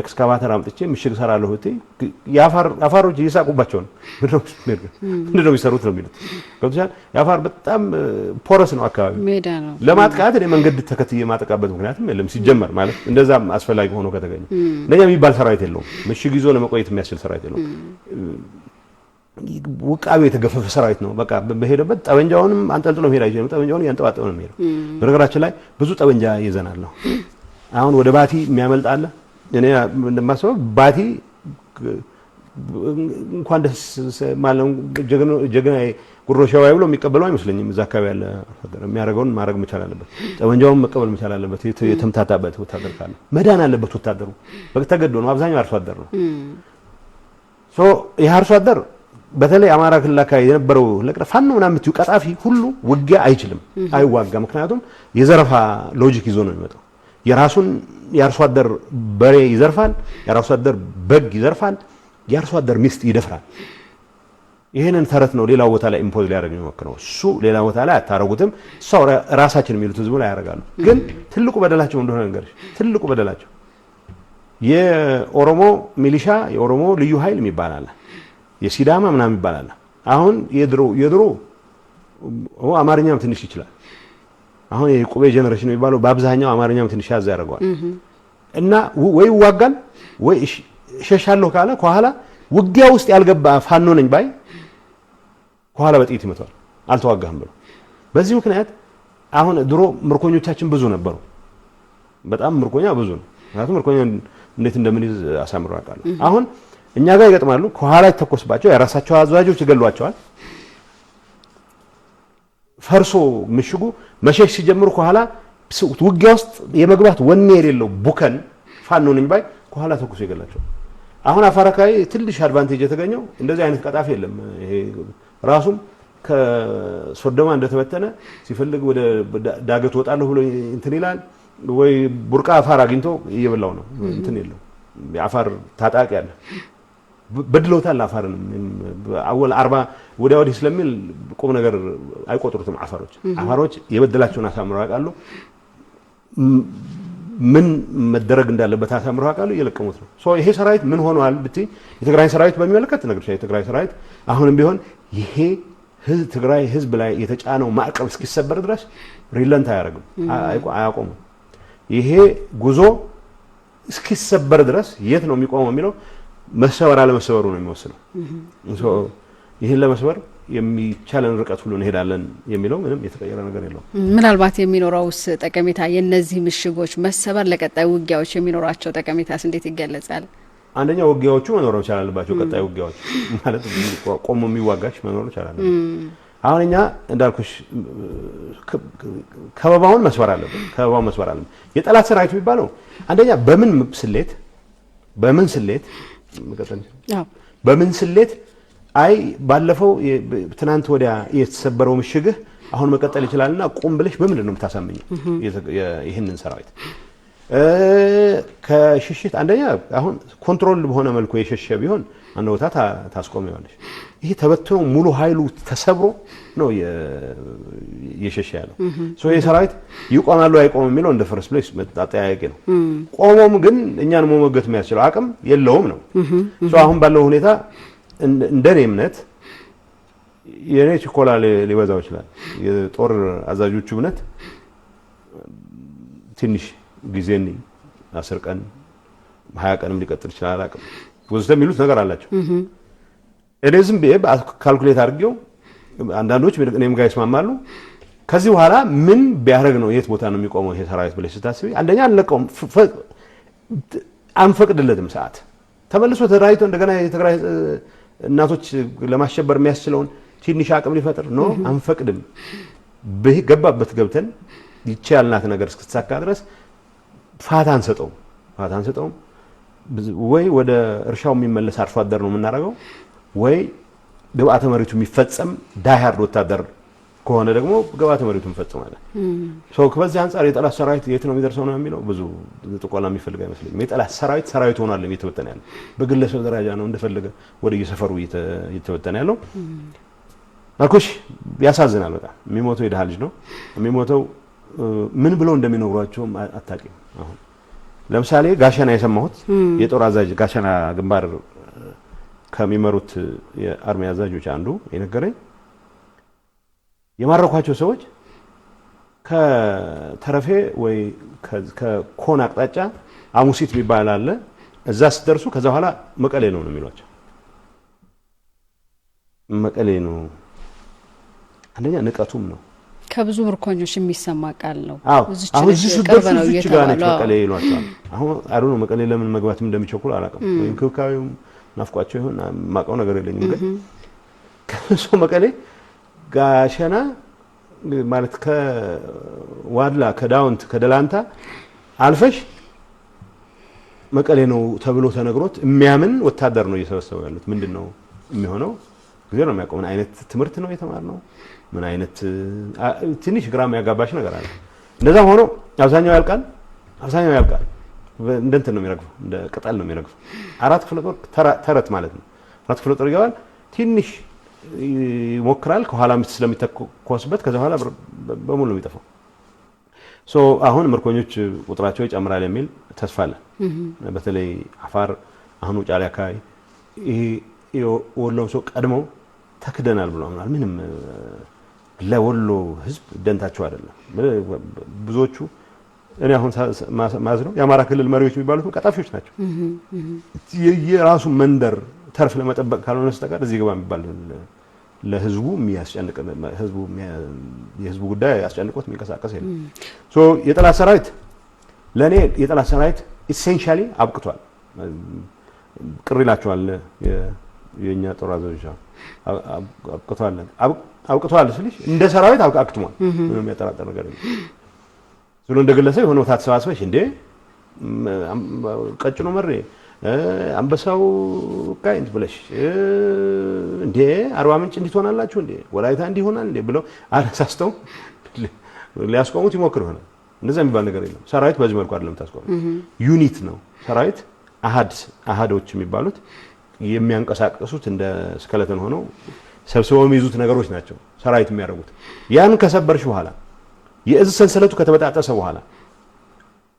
ኤክስካቫተር አምጥቼ ምሽግ ሰራለሁ እቴ ያፋሮች ይሳቁባቸው ነው ምንድነው የሚሰሩት ነው የሚሉት ገብቶሻል ያፋር በጣም ፖረስ ነው አካባቢ ሜዳ ነው ለማጥቃት መንገድ ተከትዬ ማጠቃበት ምክንያቱም የለም ሲጀመር ማለት እንደዛም አስፈላጊ ሆኖ ከተገኘ ለኛ የሚባል ሰራዊት የለውም ምሽግ ይዞ ለመቆየት የሚያስችል ሰራዊት የለውም ውቃቤ የተገፈፈ ሰራዊት ነው በቃ በሄደበት ጠበንጃውንም አንጠልጥሎ መሄድ አይችልም ጠበንጃውን ያንጠባጠው ነው የሚሄደው በነገራችን ላይ ብዙ ጠበንጃ ይዘናል ነው አሁን ወደ ባቲ የሚያመልጥ አለ እኔ እንደማስበው ባቲ እንኳን ደስ ማለም ጀግና ጉሮሻው አይብሎ የሚቀበለው አይመስለኝም እዛ አካባቢ ያለ የሚያደርገውን ማድረግ መቻል አለበት ጠበንጃውን መቀበል መቻል አለበት የተምታታበት ወታደር ካለ መዳን አለበት ወታደሩ በተገዶ ነው አብዛኛው አርሶ አደር ነው ሶ የአርሶ አደር በተለይ አማራ ክልል አካባቢ የነበረው ለቅረ ፋኖ ምናምን ትዩ ቀጣፊ ሁሉ ውጊያ አይችልም አይዋጋ ምክንያቱም የዘረፋ ሎጂክ ይዞ ነው የሚመጣው የራሱን የአርሶ አደር በሬ ይዘርፋል የአርሶ አደር በግ ይዘርፋል የአርሶ አደር ሚስት ይደፍራል ይሄንን ተረት ነው ሌላው ቦታ ላይ ኢምፖዝ ሊያደርግ ነው እሱ ሌላ ቦታ ላይ አታረጉትም ሰው ራሳችን የሚሉት ህዝቡ ላይ ያደርጋሉ ግን ትልቁ በደላቸው እንደሆነ ነገር ትልቁ በደላቸው የኦሮሞ ሚሊሻ የኦሮሞ ልዩ ኃይል የሚባል የሲዳማ ምናምን ይባላል አሁን የድሮ አማርኛም ትንሽ ይችላል አሁን የቁቤ ጀነሬሽን የሚባለው በአብዛኛው አማርኛም ትንሽ ያዝ ያደርጋል እና ወይ ዋጋል ወይ ሸሻለሁ ካለ ከኋላ ውጊያ ውስጥ ያልገባ ፋኖ ነኝ ባይ ከኋላ በጥይት ይመታል አልተዋጋህም ብሎ በዚህ ምክንያት አሁን ድሮ ምርኮኞቻችን ብዙ ነበሩ በጣም ምርኮኛ ብዙ ነው ምክንያቱም ምርኮኛ እንዴት እንደምንይዝ አሳምረው ያውቃሉ አሁን እኛ ጋር ይገጥማሉ ከኋላ ይተኮስባቸው የራሳቸው አዛዦች ይገሏቸዋል ፈርሶ ምሽጉ መሸሽ ሲጀምሩ ከኋላ ውጊያ ውስጥ የመግባት ወኔ የሌለው ቡከን ፋኖ ነኝ ባይ ከኋላ ተኩሶ ይገላቸዋል አሁን አፋራካይ ትልሽ አድቫንቴጅ የተገኘው እንደዚህ አይነት ቀጣፊ የለም ይሄ ራሱም ከሶደማ እንደተበተነ ሲፈልግ ወደ ዳገት ወጣለሁ ብሎ እንትን ይላል ወይ ቡርቃ አፋር አግኝቶ እየበላው ነው እንትን የለው የአፋር ታጣቂ ያለ በድለውታል አፋርን አወል 40 ወዲያ ወዲህ ስለሚል ቁም ነገር አይቆጥሩትም አፋሮች የበደላቸውን አሳምረው ያውቃሉ ምን መደረግ እንዳለበት አሳምረው ያውቃሉ እየለቀሙት ነው ሶ ይሄ ሰራዊት ምን ሆኗል ብትይ የትግራይ ሰራዊት በሚመለከት ነገር የትግራይ ሰራዊት አሁንም ቢሆን ይሄ ህዝብ ትግራይ ህዝብ ላይ የተጫነው ማዕቀብ እስኪሰበር ድረስ ሪለንት አያረግም አያቆም ይሄ ጉዞ እስኪሰበር ድረስ የት ነው የሚቆመው የሚለው መሰበር አለ መሰበሩ ነው የሚወስነው ሶ ይሄን ለመስበር የሚቻለን ርቀት ሁሉ እንሄዳለን የሚለው ምንም የተቀየረ ነገር የለውም ምናልባት የሚኖረውስ ጠቀሜታ የነዚህ ምሽጎች መሰበር ለቀጣይ ውጊያዎች የሚኖራቸው ጠቀሜታስ እንዴት ይገለጻል አንደኛው ውጊያዎቹ መኖር መቻል አለባቸው ቀጣይ ውጊያዎች ማለት ቆሞ የሚዋጋሽ መኖር መቻል አለበት አሁን እኛ እንዳልኩሽ ከበባውን መስበር አለበት የጠላት ሰራዊት የሚባለው አንደኛ በምን ስሌት አይ ባለፈው ትናንት ወዲያ የተሰበረው ምሽግህ አሁን መቀጠል ይችላልና ቁም ብለሽ በምንድን ነው የምታሳምኘው ይሄንን ሰራዊት ከሽሽት አንደኛ አሁን ኮንትሮል በሆነ መልኩ የሸሸ ቢሆን አንድ ቦታ ታስቆሚዋለሽ ይሄ ተበትኖ ሙሉ ኃይሉ ተሰብሮ ነው የሸሸ ያለው ሶ ይሄ ሰራዊት ይቆማሉ አይቆምም የሚለው እንደ ፈርስት ፕሌስ መጣጣያቂ ነው ቆሞም ግን እኛን መሞገት የሚያስችለው አቅም የለውም ነው ሶ አሁን ባለው ሁኔታ እንደኔ እምነት የኔ ችኮላ ሊበዛው ይችላል የጦር አዛዦቹ እምነት ትንሽ ጊዜን 10 ቀን 20 ቀንም ሊቀጥል ይችላል አቅም ወዘተ የሚሉት ነገር አላቸው እኔ ዝም ብዬ ካልኩሌት አድርጌው አንዳንዶች እኔም ጋር ይስማማሉ ከዚህ በኋላ ምን ቢያደርግ ነው የት ቦታ ነው የሚቆመው ይሄ ሰራዊት ብለሽ ስታስቢ አንደኛ አንለቀውም አንፈቅድለትም ሰዓት ተመልሶ ተራይቶ እንደገና የትግራይ እናቶች ለማሸበር የሚያስችለውን ትንሽ አቅም ሊፈጥር ነው አንፈቅድም በገባበት ገብተን ይቻልናት ነገር እስክትሳካ ድረስ ፋታ አንሰጠውም ወይ ወደ እርሻው የሚመለስ አርሶ አደር ነው የምናደርገው ወይ ግብአተ መሬቱ የሚፈጸም ዳይሃርድ ወታደር ከሆነ ደግሞ ግብአተ መሬቱ እንፈጽማለን ከበዚህ አንፃር የጠላት ሰራዊት የት ነው የሚደርሰው ነው የሚለው ብዙ ጥቆላ የሚፈልግ አይመስልም የጠላት ሰራዊት ሆኗል እየተበተነ ያለው በግለሰብ ደረጃ ነው እንደፈለገ ወደ የሰፈሩ እየተበተነ ያለው ማርኮሽ ያሳዝናል በጣም የሚሞተው የደሃ ልጅ ነው የሚሞተው ምን ብለው እንደሚነግሯቸው አታውቂም አሁን ለምሳሌ ጋሸና የሰማሁት የጦር አዛዥ ጋሸና ግንባር ከሚመሩት የአርሚ አዛዦች አንዱ የነገረኝ የማረኳቸው ሰዎች ከተረፌ ወይ ከኮን አቅጣጫ አሙሲት የሚባል አለ እዛ ሲደርሱ ከዛ በኋላ መቀሌ ነው የሚሏቸው መቀሌ ነው አንደኛ ንቀቱም ነው ከብዙ ምርኮኞች የሚሰማ ቃል ነው እዚህ ቅርብ ነው እየተባለ መቀሌ ይሏቸዋል አሁን አሩ ነው መቀሌ ለምን መግባትም እንደሚቸኩል አላውቅም ወይም ክብካቤው ናፍቋቸው ይሆን ማቀው ነገር የለኝም ግን ከሶ መቀሌ ጋሸና ማለት ከዋድላ ከዳውንት ከደላንታ አልፈሽ መቀሌ ነው ተብሎ ተነግሮት የሚያምን ወታደር ነው እየሰበሰበው ያሉት ምንድነው የሚሆነው ጊዜ ነው የሚያቆም ምን አይነት ትምህርት ነው የተማርነው ምን አይነት ትንሽ ግራም ያጋባሽ ነገር አለ እንደዛ ሆኖ አብዛኛው ያልቃል እንደንተ ነው የሚረግፈው እንደ ቅጠል ነው የሚረግፈው አራት ክፍለ ጦር ተረት ማለት ነው አራት ክፍለ ጦር ይገባል ትንሽ ይሞክራል ከኋላ ስለሚተኮስበት ከዛ በኋላ በሙሉ ነው የሚጠፋው አሁን ምርኮኞች ቁጥራቸው ይጨምራል የሚል ተስፋ አለ በተለይ አፋር አሁን ጫሊ አካባቢ ይሄ ወሎ ሰው ቀድሞ ተክደናል ብለውናል ምንም ለወሎ ህዝብ ደንታቸው አይደለም ብዙዎቹ እኔ አሁን ማዝነው የአማራ ክልል መሪዎች የሚባሉት ቀጣፊዎች ናቸው የራሱ መንደር ተርፍ ለመጠበቅ ካልሆነ በስተቀር እዚህ ግባ የሚባል ለህዝቡ የሚያስጨንቅ የህዝቡ ጉዳይ ያስጨንቆት የሚንቀሳቀስ የለም የጠላት ሰራዊት ለኔ የጠላት ሰራዊት ኢሴንሻሊ አብቅቷል ቅር ይላቸዋል የኛ ጦር አዛዦች አብቅቷል ስልሽ እንደ ሰራዊት አብቅቷል ምንም የሚያጠራጥር ነገር የለም ዝሮ እንደገለሰ የሆነ ታስባስበሽ እንዴ ቀጭኖ መሬ አንበሳው ካይንት ብለሽ እንዴ አርባ ምንጭ እንዲሆናላችሁ እንዴ ወላይታ እንዲሆናል እንዴ ብለው አነሳስተው ሊያስቆሙት ይሞክሩ ሆነ እንደዛ የሚባል ነገር የለም ሰራዊት በዚህ መልኩ አይደለም ታስቆሙ ዩኒት ነው ሰራዊት አሃዶች የሚባሉት የሚያንቀሳቀሱት እንደ ስከለተን ሆነው ሰብስበው የሚይዙት ነገሮች ናቸው ሰራዊት የሚያደርጉት ያን ከሰበርሽ በኋላ የእዝ ሰንሰለቱ ከተበጣጠሰ በኋላ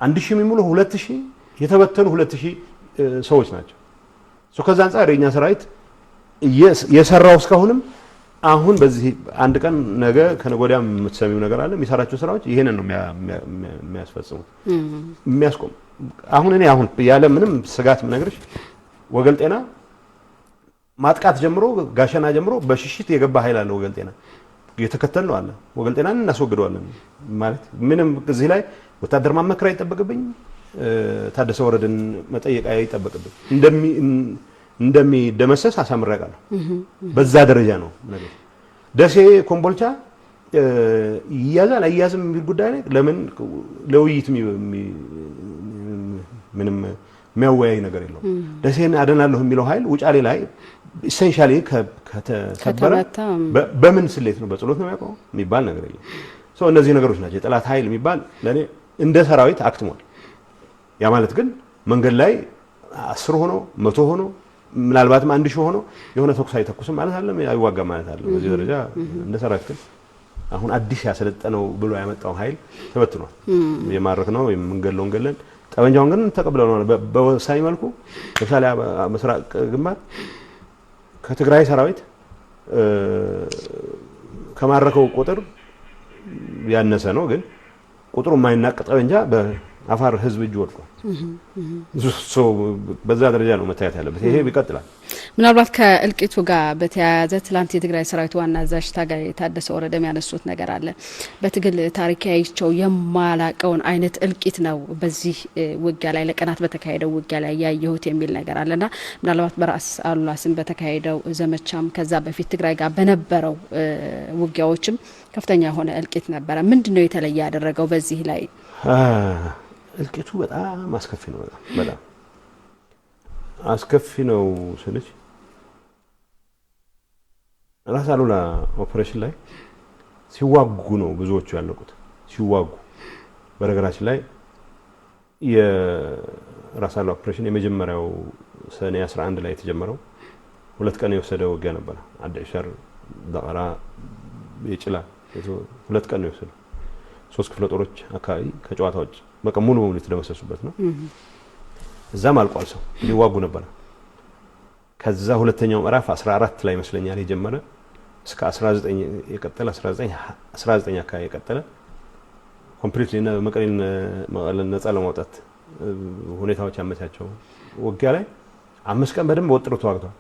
1000 የሚሙሉ 2000 የተበተኑ 2000 ሰዎች ናቸው ከዛ አንፃር የኛ ሰራዊት የሰራው እስካሁንም አሁን በዚህ አንድ ቀን ነገ ከነጎዳም የምትሰሚው ነገር አለ የሚሰራቸው ስራዎች ይሄንን ነው የሚያስፈጽሙት የሚያስቆም አሁን እኔ አሁን ያለ ምንም ስጋት ምነግርሽ ወገል ጤና ማጥቃት ጀምሮ ጋሸና ጀምሮ በሽሽት የገባ ኃይል አለ ወገል ጤና የተከተል ነው አለ ወገል ጤናን እናስወግደዋለን ማለት ምንም እዚህ ላይ ወታደር ማመክራ ይጠበቅብኝ ታደሰ ወረደን መጠየቅ አይጠበቅብኝ እንደሚደመሰስ አሳምራቃለሁ በዛ ደረጃ ነው ነገር ደሴ ኮምቦልቻ ይያዛል አይያዝም የሚል ጉዳይ ላይ ለምን ለውይይት ምንም የሚያወያይ ነገር የለው ደሴን አደናለሁ የሚለው ኃይል ውጫሌ ላይ ኢሴንሻሊ ከተከበረ በምን ስሌት ነው በጸሎት ነው የሚያውቀው የሚባል ነገር የለም እነዚህ ነገሮች ናቸው የጠላት ኃይል የሚባል ለኔ እንደ ሰራዊት አክትሟል ያ ማለት ግን መንገድ ላይ 10 ሆኖ 100 ሆኖ ምናልባትም 1000 ሆኖ የሆነ ተኩስ አይተኩስም ማለት አይደለም አይዋጋ ማለት አይደለም በዚህ ደረጃ እንደ ሰራዊት ግን አሁን አዲስ ያሰለጠነው ብሎ ያመጣው ኃይል ተበትኗል የማረክ ነው የምንገለውን ገለን ጠበንጃውን ግን ተቀብለናል በወሳኝ መልኩ ለምሳሌ መስራቅ ግንባር ከትግራይ ሰራዊት ከማረከው ቁጥር ያነሰ ነው ግን ቁጥሩ የማይናቅ ጠበንጃ በአፋር ህዝብ እጅ ወድቋል በዛ ደረጃ ነው መታየት ያለበት ይሄ ይቀጥላል ምናልባት ከእልቂቱ ጋር በተያያዘ ትላንት የትግራይ ሰራዊት ዋና አዛዥ ታጋይ ታደሰ ወረደ ያነሱት ነገር አለ። በትግል ታሪካቸው የማላቀውን አይነት እልቂት ነው በዚህ ውጊያ ላይ ለቀናት በተካሄደው ውጊያ ላይ ያየሁት የሚል ነገር አለና ምናልባት በራስ አሉላስን በተካሄደው ዘመቻም ከዛ በፊት ትግራይ ጋር በነበረው ውጊያዎችም ከፍተኛ የሆነ እልቂት ነበረ። ምንድነው የተለየ ያደረገው በዚህ ላይ? እልቂቱ በጣም አስከፊ ነው። በጣም አስከፊ ነው ስልሽ ራስ አሉላ ኦፕሬሽን ላይ ሲዋጉ ነው ብዙዎቹ ያለቁት። ሲዋጉ በነገራችን ላይ የራስ አሉላ ኦፕሬሽን የመጀመሪያው ሰኔ 11 ላይ የተጀመረው 2 ቀን የወሰደው ውጊያ ነበር። አዳይሻር ዳራ የጭላ 2 ቀን ነው የወሰደው። 3 ክፍለ ጦሮች አካባቢ ከጨዋታዎች በቃ ሙሉ በሙሉ የተደመሰሱበት ነው። እዛም አልቋል። ሰው ሊዋጉ ነበር። ከዛ ሁለተኛው ምዕራፍ 14 ላይ መስለኛል የጀመረ እስከ 19 የቀጠለ 19 አካባቢ የቀጠለ ኮምፕሊትሊ እና መቀሌን ነፃ ለማውጣት ሁኔታዎች ያመቻቸው ውጊያ ላይ 5 ቀን በደንብ ወጥሮ ተዋግቷል።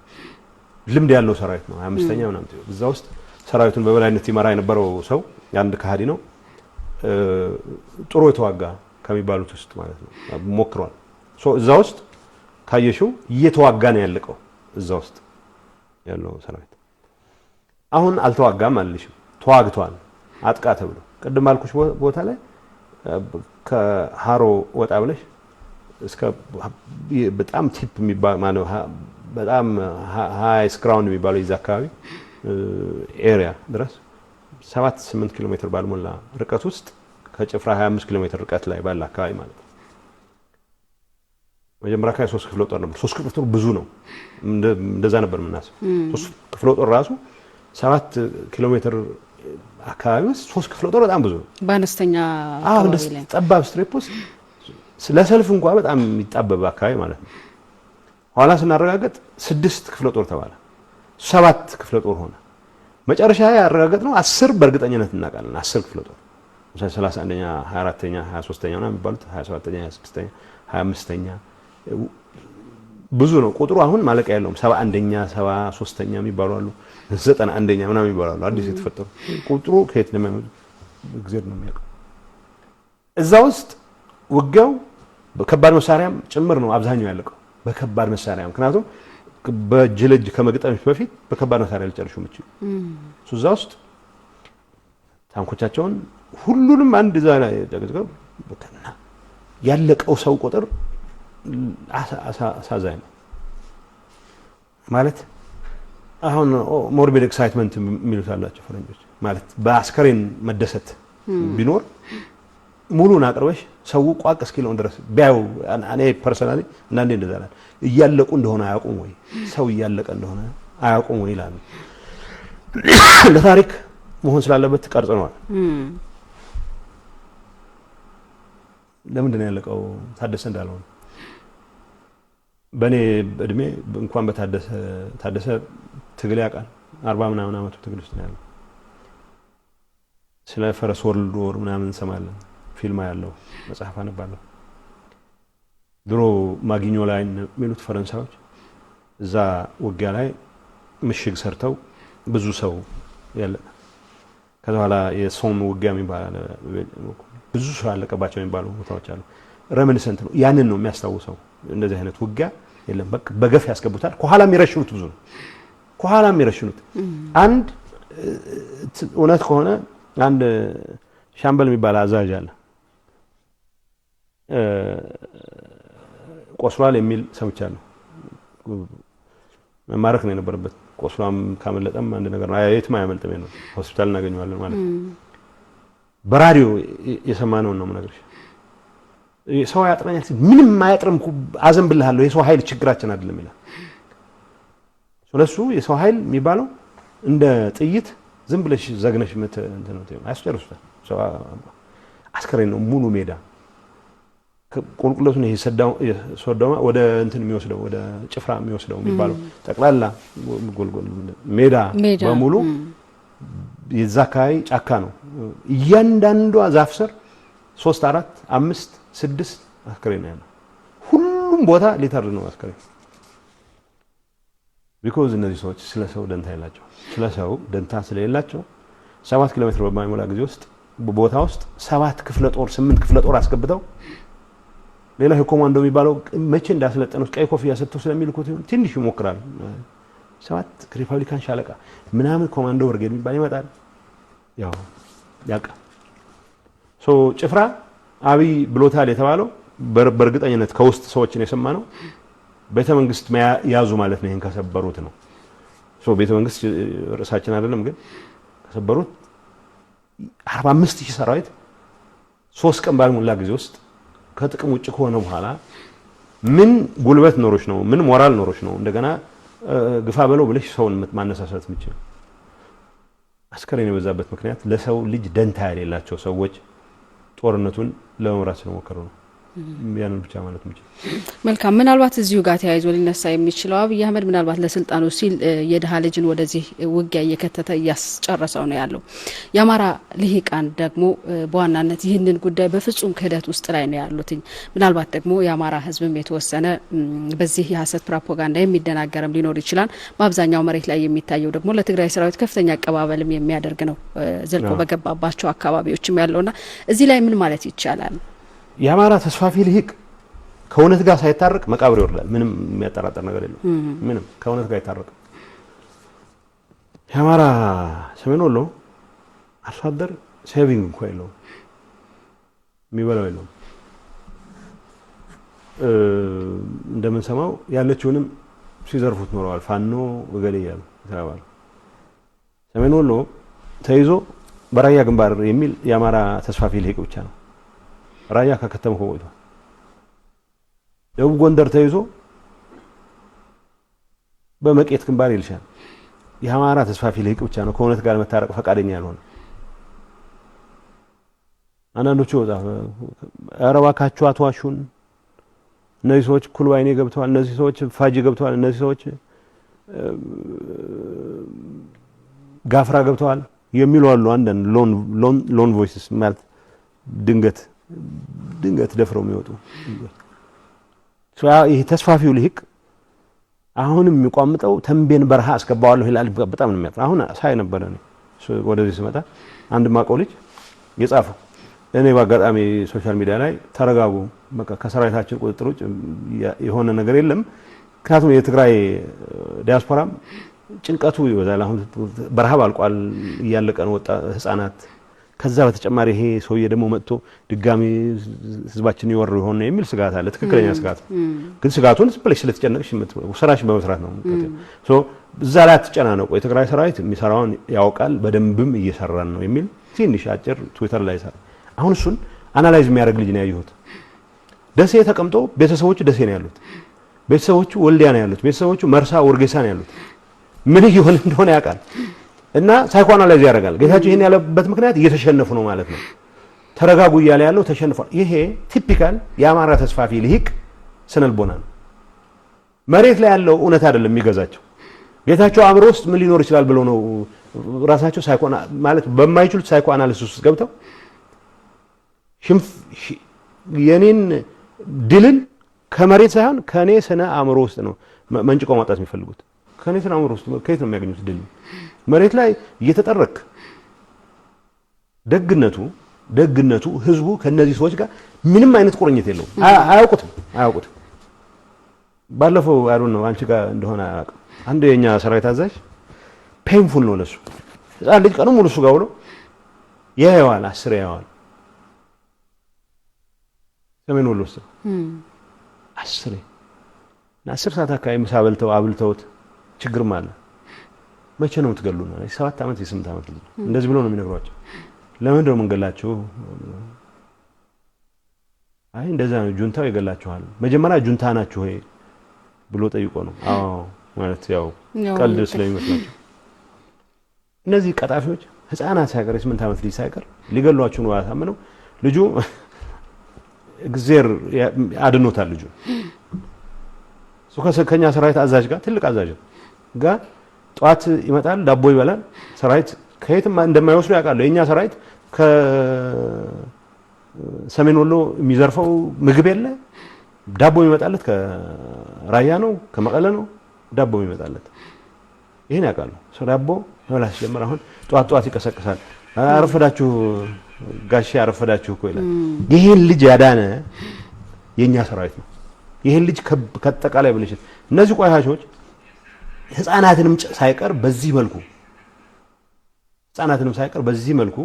ልምድ ያለው ሰራዊት ነው። 25ኛ ምናምን እዛ ውስጥ ሰራዊቱን በበላይነት ይመራ የነበረው ሰው ያንድ ከሃዲ ነው። ጥሩ የተዋጋ ከሚባሉት ውስጥ ማለት ነው ሞክሯል። እዛ ውስጥ ካየሽው እየተዋጋ ነው ያለቀው። እዛ ውስጥ ያለው ሰራዊት አሁን አልተዋጋም አልልሽም፣ ተዋግቷል። አጥቃ ተብሎ ቅድም አልኩሽ ቦታ ላይ ከሃሮ ወጣ ብለሽ እስከ በጣም ቲፕ የሚባል ማለት በጣም ሃይስ ግራውንድ የሚባለው ይዛ አካባቢ ኤሪያ ድረስ 7-8 ኪሎ ሜትር ባልሞላ ርቀት ውስጥ ከጭፍራ 25 ኪሎ ሜትር ርቀት ላይ ባለ አካባቢ ማለት ነው። መጀመሪያ ላይ 3 ክፍለ ጦር ነበር። 3 ክፍለ ጦር ብዙ ነው። እንደዛ ነበር የምናስበው። 3 ክፍለ ጦር ራሱ 7 ኪሎ ሜትር አካባቢ ውስጥ 3 ክፍለ ጦር በጣም ብዙ ነው። በአነስተኛ አካባቢ ላይ ጠባብ ስትሬፕ ውስጥ ለሰልፍ እንኳን በጣም የሚጣበብ አካባቢ ማለት ነው። ኋላ ስናረጋግጥ 6 ክፍለ ጦር ተባለ። 7 ክፍለ ጦር ሆነ። መጨረሻ ያረጋግጥ ነው 10 በእርግጠኝነት እናውቃለን። 10 ክፍለ ጦር 31ኛ 24ኛ 23ኛ ነው የሚባሉት 27ኛ 26ኛ 25ኛ ብዙ ነው ቁጥሩ። አሁን ማለቂያ የለውም። 71ኛ 73ኛ የሚባሉ አሉ። 91ኛ ምናምን የሚባሉ አሉ። አዲስ የተፈጠሩ ቁጥሩ ከየት እንደሚመጡ እግዚአብሔር ነው የሚያውቀው። እዛ ውስጥ ውጊያው በከባድ መሳሪያም ጭምር ነው አብዛኛው ያለቀው በከባድ መሳሪያ። ምክንያቱም በጅለጅ ከመግጠምሽ በፊት በከባድ መሳሪያ ልጨርሹ ምች እዛ ውስጥ ታንኮቻቸውን ሁሉንም አንድ ዛ ላይ ተገዝገው ያለቀው ሰው ቁጥር አሳዛኝ ነው ማለት። አሁን ሞርቢድ ኤክሳይትመንት የሚሉት አላቸው ፈረንጆች ማለት በአስከሬን መደሰት ቢኖር ሙሉን አቅርበሽ ሰው ቋቅ እስኪለው ድረስ ቢያው እኔ ፐርሰናሊ እናንዴ እንደዛላል እያለቁ እንደሆነ አያውቁም ወይ ሰው እያለቀ እንደሆነ አያውቁም ወይ ይላሉ። ለታሪክ መሆን ስላለበት ተቀርጸናል። ለምንድን ነው ያለቀው? ታደሰ እንዳለው በኔ እድሜ እንኳን በታደሰ ትግል ያውቃል። 40 ምናምን አመቱ ትግል ውስጥ ነው ያለው። ስለ ፈረስ ወርልድ ወር ምናምን እንሰማለን። ፊልም ያለው መጽሐፍ አነባለሁ። ድሮ ማግኞ ላይ የሚሉት ፈረንሳዮች እዛ ውጊያ ላይ ምሽግ ሰርተው ብዙ ሰው ያለ ከዛ በኋላ የሶም ውጊያ የሚባል ብዙ ሰው ያለቀባቸው የሚባሉ ቦታዎች አሉ። ረሚኒሰንት ነው። ያንን ነው የሚያስታውሰው። እንደዚህ አይነት ውጊያ የለም። በቃ በገፍ ያስገቡታል። ከኋላ የሚረሽኑት ብዙ ነው። ከኋላ የሚረሽኑት አንድ እውነት ከሆነ አንድ ሻምበል የሚባል አዛዥ አለ። ቆስሏል የሚል ሰምቻለሁ። መማረክ ነው የነበረበት። ቆስሏም ካመለጠም አንድ ነገር ነው። የትም አያመልጥም ነው። ሆስፒታል እናገኘዋለን ማለት ነው። በራዲዮ የሰማነው ነው የምነግርሽ። ሰው ያጥረኛል ሲል ምንም አያጥርም አዘንብልሃለሁ የሰው ኃይል ችግራችን አይደለም ይላል። ስለሱ የሰው ኃይል የሚባለው እንደ ጥይት ዝም ብለሽ ዘግነሽ እንትን ነው አያስጨርሱታል። ሰው አስከሬን ነው ሙሉ ሜዳ ቁልቁለቱን ይሄ ሶዶማ ወደ እንትን የሚወስደው ወደ ጭፍራ የሚወስደው የሚባለው ጠቅላላ ጎልጎል ሜዳ በሙሉ የዛ አካባቢ ጫካ ነው። እያንዳንዷ ዛፍ ስር 3 4 5 6 አስከሬን ነው ያለው። ሁሉም ቦታ ሊተር ነው አስከሬን። ቢኮዝ እነዚህ ሰዎች ስለ ሰው ደንታ የላቸው ስለ ሰው ደንታ ስለሌላቸው 7 ኪሎ ሜትር በማይሞላ ጊዜ ውስጥ በቦታ ውስጥ 7 ክፍለ ጦር 8 ክፍለ ጦር አስገብተው ሌላ ኮማንዶ የሚባለው መቼ እንዳስለጠኑት ቀይ ኮፍያ ሰጥተው ስለሚልኩት ትንሽ ይሞክራል 7 ሪፐብሊካን ሻለቃ ምናምን ኮማንዶ ብርጌድ የሚባል ይመጣል ያው ያቃ ጭፍራ አብይ ብሎታል የተባለው በእርግጠኝነት ከውስጥ ሰዎችን የሰማነው ቤተ መንግስት ያዙ ማለት ነው ይሄን ከሰበሩት ነው ቤተ መንግስት ርዕሳችን አይደለም ግን ከሰበሩት 45000 ሰራዊት 3 ቀን ባልሞላ ጊዜ ውስጥ ከጥቅም ውጭ ከሆነ በኋላ ምን ጉልበት ኖሮሽ ነው ምን ሞራል ኖሮሽ ነው እንደገና ግፋ በለው ብለሽ ሰውን ማነሳሳት ምችል አስከሬን የበዛበት ምክንያት ለሰው ልጅ ደንታ ያሌላቸው ሰዎች ጦርነቱን ለመምራት ስለሞከሩ ነው ያንን ብቻ ማለት ነው መልካም ምናልባት እዚሁ ጋር ተያይዞ ሊነሳ የሚችለው አብይ አህመድ ምናልባት ለስልጣኑ ሲል የደሃ ልጅን ወደዚህ ውጊያ እየከተተ ያስጨረሰው ነው ያለው የአማራ ልሂቃን ደግሞ በዋናነት ይህንን ጉዳይ በፍጹም ክህደት ውስጥ ላይ ነው ያሉት ምናልባት ደግሞ የአማራ ህዝብም የተወሰነ በዚህ የሐሰት ፕሮፓጋንዳ የሚደናገርም ሊኖር ይችላል በአብዛኛው መሬት ላይ የሚታየው ደግሞ ለትግራይ ሰራዊት ከፍተኛ አቀባበልም የሚያደርግ ነው ዘልቆ በገባባቸው አካባቢዎችም ያለውና እዚህ ላይ ምን ማለት ይቻላል የአማራ ተስፋፊ ልሂቅ ከእውነት ጋር ሳይታረቅ መቃብር ይወርዳል ምንም የሚያጠራጥር ነገር የለም ምንም ከእውነት ጋር ይታረቅ የአማራ ሰሜን ወሎ አርሶ አደር ሴቪንግ እንኳን የለውም የሚበላው የለውም እንደምንሰማው ያለችውንም ሲዘርፉት ኖረዋል ፋኖ ወገሌ ያሉ ተባለ ሰሜን ወሎ ተይዞ በራያ ግንባር የሚል የአማራ ተስፋፊ ልሂቅ ብቻ ነው ራያ ከከተመው ቆይቷል ደቡብ ጎንደር ተይዞ በመቄት ግንባር ይልሻል የአማራ ተስፋፊ ልሂቅ ብቻ ነው ከእውነት ጋር መታረቅ ፈቃደኛ ያልሆነ አንዳንዶቹ ወጣ አረባካቹ አትዋሹን እነዚህ ሰዎች ኩልባይኔ ገብተዋል እነዚህ ሰዎች ፋጂ ገብተዋል እነዚህ ሰዎች ጋፍራ ገብተዋል የሚሉ አሉ አንዳንድ ሎን ቮይስስ ማለት ድንገት ደፍረው የሚወጡ ይሄ ተስፋፊው ልሂቅ አሁንም የሚቋምጠው ተንቤን በረሃ አስገባዋለሁ ይላል በጣም ነው የሚያጥራ አሁን ሳይ ነበር ነው ወደዚህ ስመጣ አንድ ማቀው ልጅ የጻፈው እኔ በአጋጣሚ ሶሻል ሚዲያ ላይ ተረጋጉ በቃ ከሰራዊታችን ቁጥጥር ውጭ የሆነ ነገር የለም ምክንያቱም የትግራይ ዲያስፖራም ጭንቀቱ ይወዛል አሁን በረሃ ባልቋል እያለቀ ነው ወጣ ህፃናት ከዛ በተጨማሪ ይሄ ሰውዬ ደግሞ መጥቶ ድጋሚ ህዝባችን ይወር ይሆን የሚል ስጋት አለ ትክክለኛ ስጋት ግን ስጋቱን ስፕሌስ ስለተጨነቅሽ ስራሽን በመስራት ነው እዛ ላይ ተጨናነቁ የትግራይ ሰራዊት የሚሰራውን ያውቃል በደንብም እየሰራን ነው የሚል ትንሽ አጭር ትዊተር ላይ ሰራ አሁን እሱን አናላይዝ የሚያደርግ ልጅ ነው ያየሁት ደሴ ተቀምጦ ቤተሰቦቹ ደሴ ነው ያሉት ቤተሰቦቹ ወልዲያ ነው ያሉት ቤተሰቦቹ መርሳ ወርጌሳ ነው ያሉት ምን ይሆን እንደሆነ ያውቃል እና ሳይኮአናላይዝ ያደርጋል ጌታቸው ይሄን ያለበት ምክንያት እየተሸነፉ ነው ማለት ነው ተረጋጉ ይያለ ያለው ተሸንፏል ይሄ ቲፒካል የአማራ ተስፋፊ ልሂቅ ስነልቦና ነው መሬት ላይ ያለው እውነት አይደለም የሚገዛቸው ጌታቸው አእምሮ ውስጥ ምን ሊኖር ይችላል ብለው ነው ራሳቸው ሳይኮና ማለት በማይችሉት ሳይኮአናሊሲስ ውስጥ ገብተው ሽንፍ የኔን ድልን ከመሬት ሳይሆን ከኔ ስነ አእምሮ ውስጥ ነው መንጭቆ ማውጣት የሚፈልጉት ከኔ ስነ አእምሮ ውስጥ ከየት ነው የሚያገኙት ድል መሬት ላይ እየተጠረክ ደግነቱ ህዝቡ ከነዚህ ሰዎች ጋር ምንም አይነት ቁርኝት የለውም አያውቁትም ባለፈው አይዶን ነው አንቺ ጋር እንደሆነ አያውቅም አንድ የኛ ሰራዊት አዛዥ ፔንፉል ነው ለሱ ህፃን ልጅ ቀኑ ሙሉ እሱ ጋር ብሎ ያየዋል 10 ያየዋል ሰሜን ወሎ ውስጥ 10 ሰዓት አካባቢ ምሳ በልተው አብልተውት ችግርም አለ መቼ ነው የምትገሉና 7 አመት የ8 አመት ልጅ እንደዚህ ብሎ ነው የሚነግሯቸው ለምን ነው መንገላችሁ አይ እንደዛ ነው ጁንታው ይገላችኋል መጀመሪያ ጁንታ ናችሁ ሆይ ብሎ ጠይቆ ነው አዎ ማለት ያው ቀልድ ስለሚመስላቸው እነዚህ ቀጣፊዎች ህፃናት ሳይቀር 8 አመት ልጅ ሳይቀር ሊገሏችሁ ነው ያሳመነው ልጁ እግዚአብሔር አድኖታል ልጁ ከኛ ሰራዊት አዛዥ ጋር ትልቅ አዛዥ ጋር ጧት ይመጣል ዳቦ ይበላል ሰራዊት ከየትም እንደማይወስዱ ያውቃሉ የኛ ሰራዊት ከሰሜን ወሎ የሚዘርፈው ምግብ የለ ዳቦ ይመጣለት ከራያ ነው ከመቀለ ነው ዳቦ ይመጣለት ይሄን ያውቃሉ ዳቦ መብላት ጀመረ አሁን ጧት ይቀሰቅሳል አረፈዳችሁ ጋሼ አረፈዳችሁ እኮ ይላል ይሄን ልጅ ያዳነ የኛ ሰራዊት ነው ይሄን ልጅ ከተጠቃላይ ብልሽት እነዚህ ቆያሾች ህፃናትንም ሳይቀር በዚህ መልኩ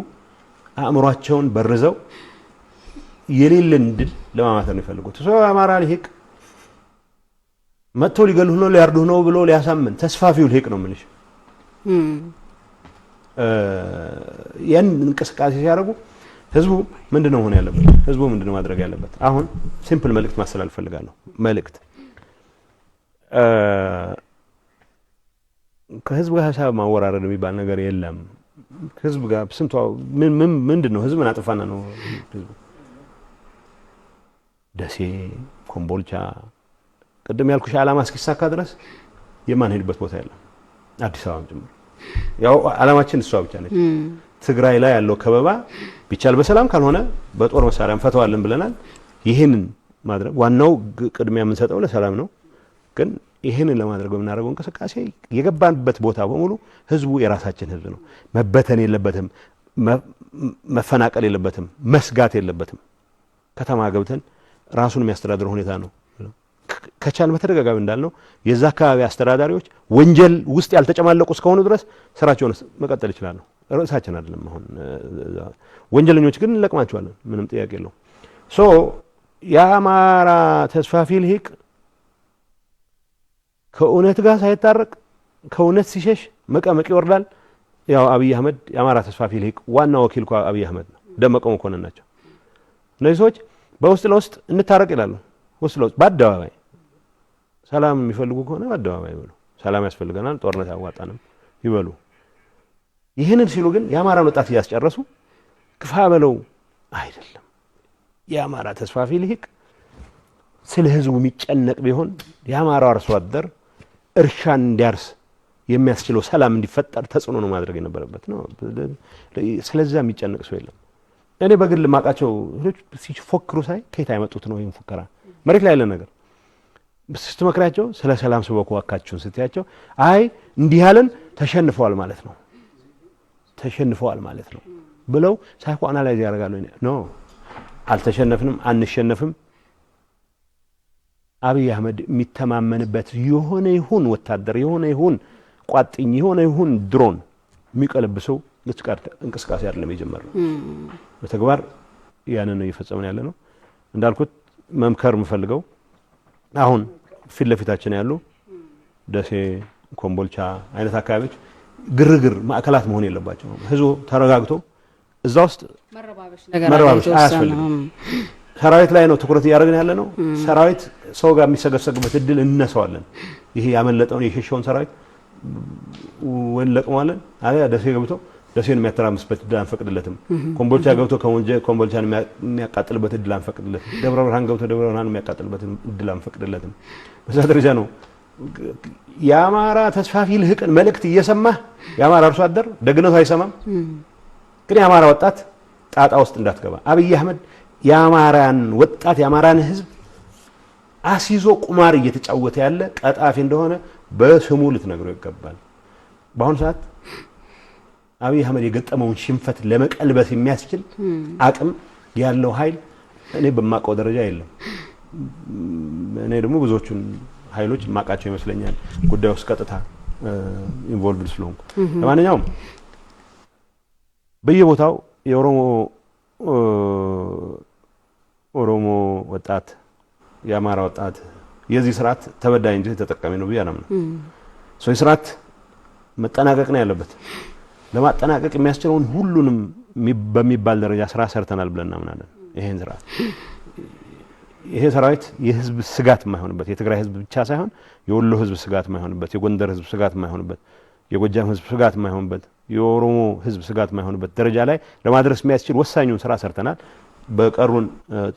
አእምሯቸውን በርዘው የሌለን ድል ለማማተር ነው ይፈልጉት ሰው አማራ ሊሄቅ መጥቶ ሊገልህ ነው ሊያርዱህ ነው ብሎ ሊያሳምን ተስፋፊው ሊሄቅ ነው ምንሽ ያን እንቅስቃሴ ሲያደርጉ ህዝቡ ምንድነው ሆነ ያለበት ህዝቡ ምንድነው ማድረግ ያለበት አሁን ሲምፕል መልእክት ማስተላለፍ ፈልጋለሁ መልእክት ከህዝብ ጋር ሀሳብ ማወራረድ የሚባል ነገር የለም ህዝብ ጋር ስንቷ ምንድነው ህዝብን አጥፋና ነው ህዝብ ደሴ ኮምቦልቻ ቀደም ያልኩሽ ዓላማ እስኪሳካ ድረስ የማንሄድበት ቦታ የለም አዲስ አበባ ጀምሮ ያው ዓላማችን እሷ ብቻ ነች ትግራይ ላይ ያለው ከበባ ቢቻል በሰላም ካልሆነ በጦር መሳሪያ እንፈታዋለን ብለናል ይሄንን ማድረግ ዋናው ቅድሚያ የምንሰጠው ለሰላም ነው ግን ይሄንን ለማድረግ በመናረገው እንቅስቃሴ የገባንበት ቦታ በሙሉ ህዝቡ የራሳችን ህዝብ ነው መበተን የለበትም መፈናቀል የለበትም መስጋት የለበትም ከተማ ገብተን ራሱን የሚያስተዳድር ሁኔታ ነው ከቻል በተደጋጋሚ እንዳልነው የዛ አካባቢ አስተዳዳሪዎች ወንጀል ውስጥ ያልተጨማለቁ እስከሆኑ ድረስ ስራቸውን መቀጠል ይችላሉ ራሳችን አይደለም አሁን ወንጀለኞች ግን እንለቅማቸዋለን ምንም ጥያቄ የለው ሶ የአማራ ተስፋፊ ልሂቅ ከእውነት ጋር ሳይታረቅ ከእውነት ሲሸሽ መቀመቅ ይወርዳል ያው አብይ አህመድ የአማራ ተስፋፊ ልሂቅ ዋና ወኪል እኮ አብይ አህመድ ነው ደመቀ መኮንን ናቸው እነዚህ ሰዎች በውስጥ ለውስጥ እንታረቅ ይላሉ ውስጥ ለውስጥ በአደባባይ ሰላም የሚፈልጉ ከሆነ በአደባባይ ይበሉ ሰላም ያስፈልገናል ጦርነት ያዋጣንም ይበሉ ይሄንን ሲሉ ግን የአማራን ወጣት ያስጨረሱ ክፋ በለው አይደለም የአማራ ተስፋፊ ልሂቅ ስለ ህዝቡ የሚጨነቅ ቢሆን የአማራው አርሶ አደር እርሻን እንዲያርስ የሚያስችለው ሰላም እንዲፈጠር ተጽዕኖ ነው ማድረግ የነበረበት ነው ስለዚህ የሚጨነቅ ሰው የለም እኔ በግል ማቃቸው ልጅ ሲፎክሩ ሳይ ከየት አይመጡት ነው ይሄን ፉከራ መሬት ላይ ያለ ነገር ስትመክራቸው ስለ ሰላም ሰበኩ አካችሁን ስትያቸው አይ እንዲህ ያለን ተሸንፈዋል ማለት ነው ብለው ሳይኮ አናላይዝ ያደርጋሉ ኖ አልተሸነፍንም አንሸነፍም አብይ አህመድ የሚተማመንበት የሆነ ይሁን ወታደር የሆነ ይሁን ቋጥኝ የሆነ ይሁን ድሮን የሚቀለብሰው እንቅስቃሴ አይደለም የጀመረው በተግባር ያንን ነው እየፈጸመን ያለ ነው እንዳልኩት መምከር የምፈልገው አሁን ፊት ለፊታችን ያሉ ደሴ ኮምቦልቻ አይነት አካባቢዎች ግርግር ማዕከላት መሆን የለባቸው ህዝቡ ተረጋግቶ እዛ ውስጥ መረባበሽ አያስፈልግም ሰራዊት ላይ ነው ትኩረት ያደርገን ያለ ነው ሰራዊት ሰው ጋር የሚሰገሰግበት እድል እንነሳዋለን ይሄ ያመለጠውን የሸሸውን ሰራዊት ወለቅማለን አያ ደሴ ገብቶ ደሴን የሚያተራምስበት እድል አንፈቅድለትም ኮምቦልቻ ገብቶ ኮምቦልቻን የሚያቃጥልበት እድል አንፈቅድለትም ደብረ ብርሃን ገብቶ ደብረ ብርሃን የሚያቃጥልበት እድል አንፈቅድለትም በዛ ደረጃ ነው የአማራ ተስፋፊ ልህቅን መልእክት እየሰማ የአማራ አርሶ አደር ደግነቱ አይሰማም ግን የአማራ ወጣት ጣጣ ውስጥ እንዳትገባ አብይ አህመድ የአማራን ወጣት የአማራን ህዝብ አሲዞ ቁማር እየተጫወተ ያለ ቀጣፊ እንደሆነ በስሙ ልትነግረው ይገባል በአሁኑ ሰዓት አብይ አህመድ የገጠመውን ሽንፈት ለመቀልበስ የሚያስችል አቅም ያለው ኃይል እኔ በማቀው ደረጃ የለም እኔ ደግሞ ብዙዎቹን ኃይሎች ማቃቸው ይመስለኛል ጉዳዩ ውስጥ ቀጥታ ኢንቮልቭድ ስለሆንኩ ለማንኛውም በየቦታው የኦሮሞ ወጣት የአማራ ወጣት የዚህ ስርዓት ተበዳይ እንጂ ተጠቃሚ ነው ብያናም ነው ሶይ ስርዓት መጠናቀቅ ነው ያለበት ለማጠናቀቅ የሚያስችለውን ሁሉንም በሚባል ደረጃ ስራ ሰርተናል ብለን እናምናለን ይሄን ስርዓት ይሄ ሰራዊት የህዝብ ስጋት የማይሆንበት የትግራይ ህዝብ ብቻ ሳይሆን የወሎ ህዝብ ስጋት የማይሆንበት የጎንደር ህዝብ ስጋት የማይሆንበት የጎጃም ህዝብ ስጋት የማይሆንበት የኦሮሞ ህዝብ ስጋት የማይሆንበት ደረጃ ላይ ለማድረስ የሚያስችል ወሳኙን ስራ ሰርተናል በቀሩን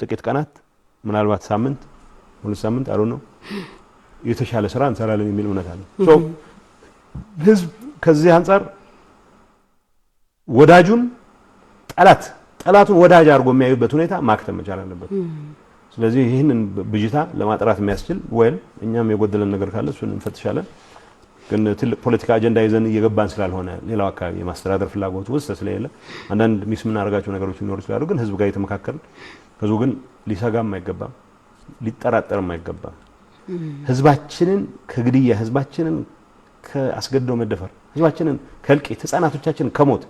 ጥቂት ቀናት ምናልባት ሳምንት ሁለት ሳምንት አሉ ነው የተሻለ ስራ እንሰራለን የሚል እምነት አለ ሶ ህዝብ ከዚህ አንፃር ወዳጁን ጠላቱን ወዳጅ አድርጎ የሚያዩበት ሁኔታ ማክተም መቻል አለበት ስለዚህ ይሄንን ብጅታ ለማጥራት የሚያስችል ወይም እኛም የጎደለን ነገር ካለ እሱን እንፈትሻለን ግን ትልቅ ፖለቲካ አጀንዳ ይዘን እየገባን ስላልሆነ ሌላው አካባቢ የማስተዳደር ፍላጎት ውስጥ ስለሌለ አንዳንድ ሚስ የምናደርጋቸው ነገሮች ሊኖሩ ይችላሉ። ግን ህዝብ ጋር የተመካከርን ህዝቡ ግን ሊሰጋም አይገባም ሊጠራጠርም አይገባም። ህዝባችንን ከግድያ ህዝባችንን ከአስገድዶ መደፈር ህዝባችንን ከልቂት ህፃናቶቻችንን ከሞት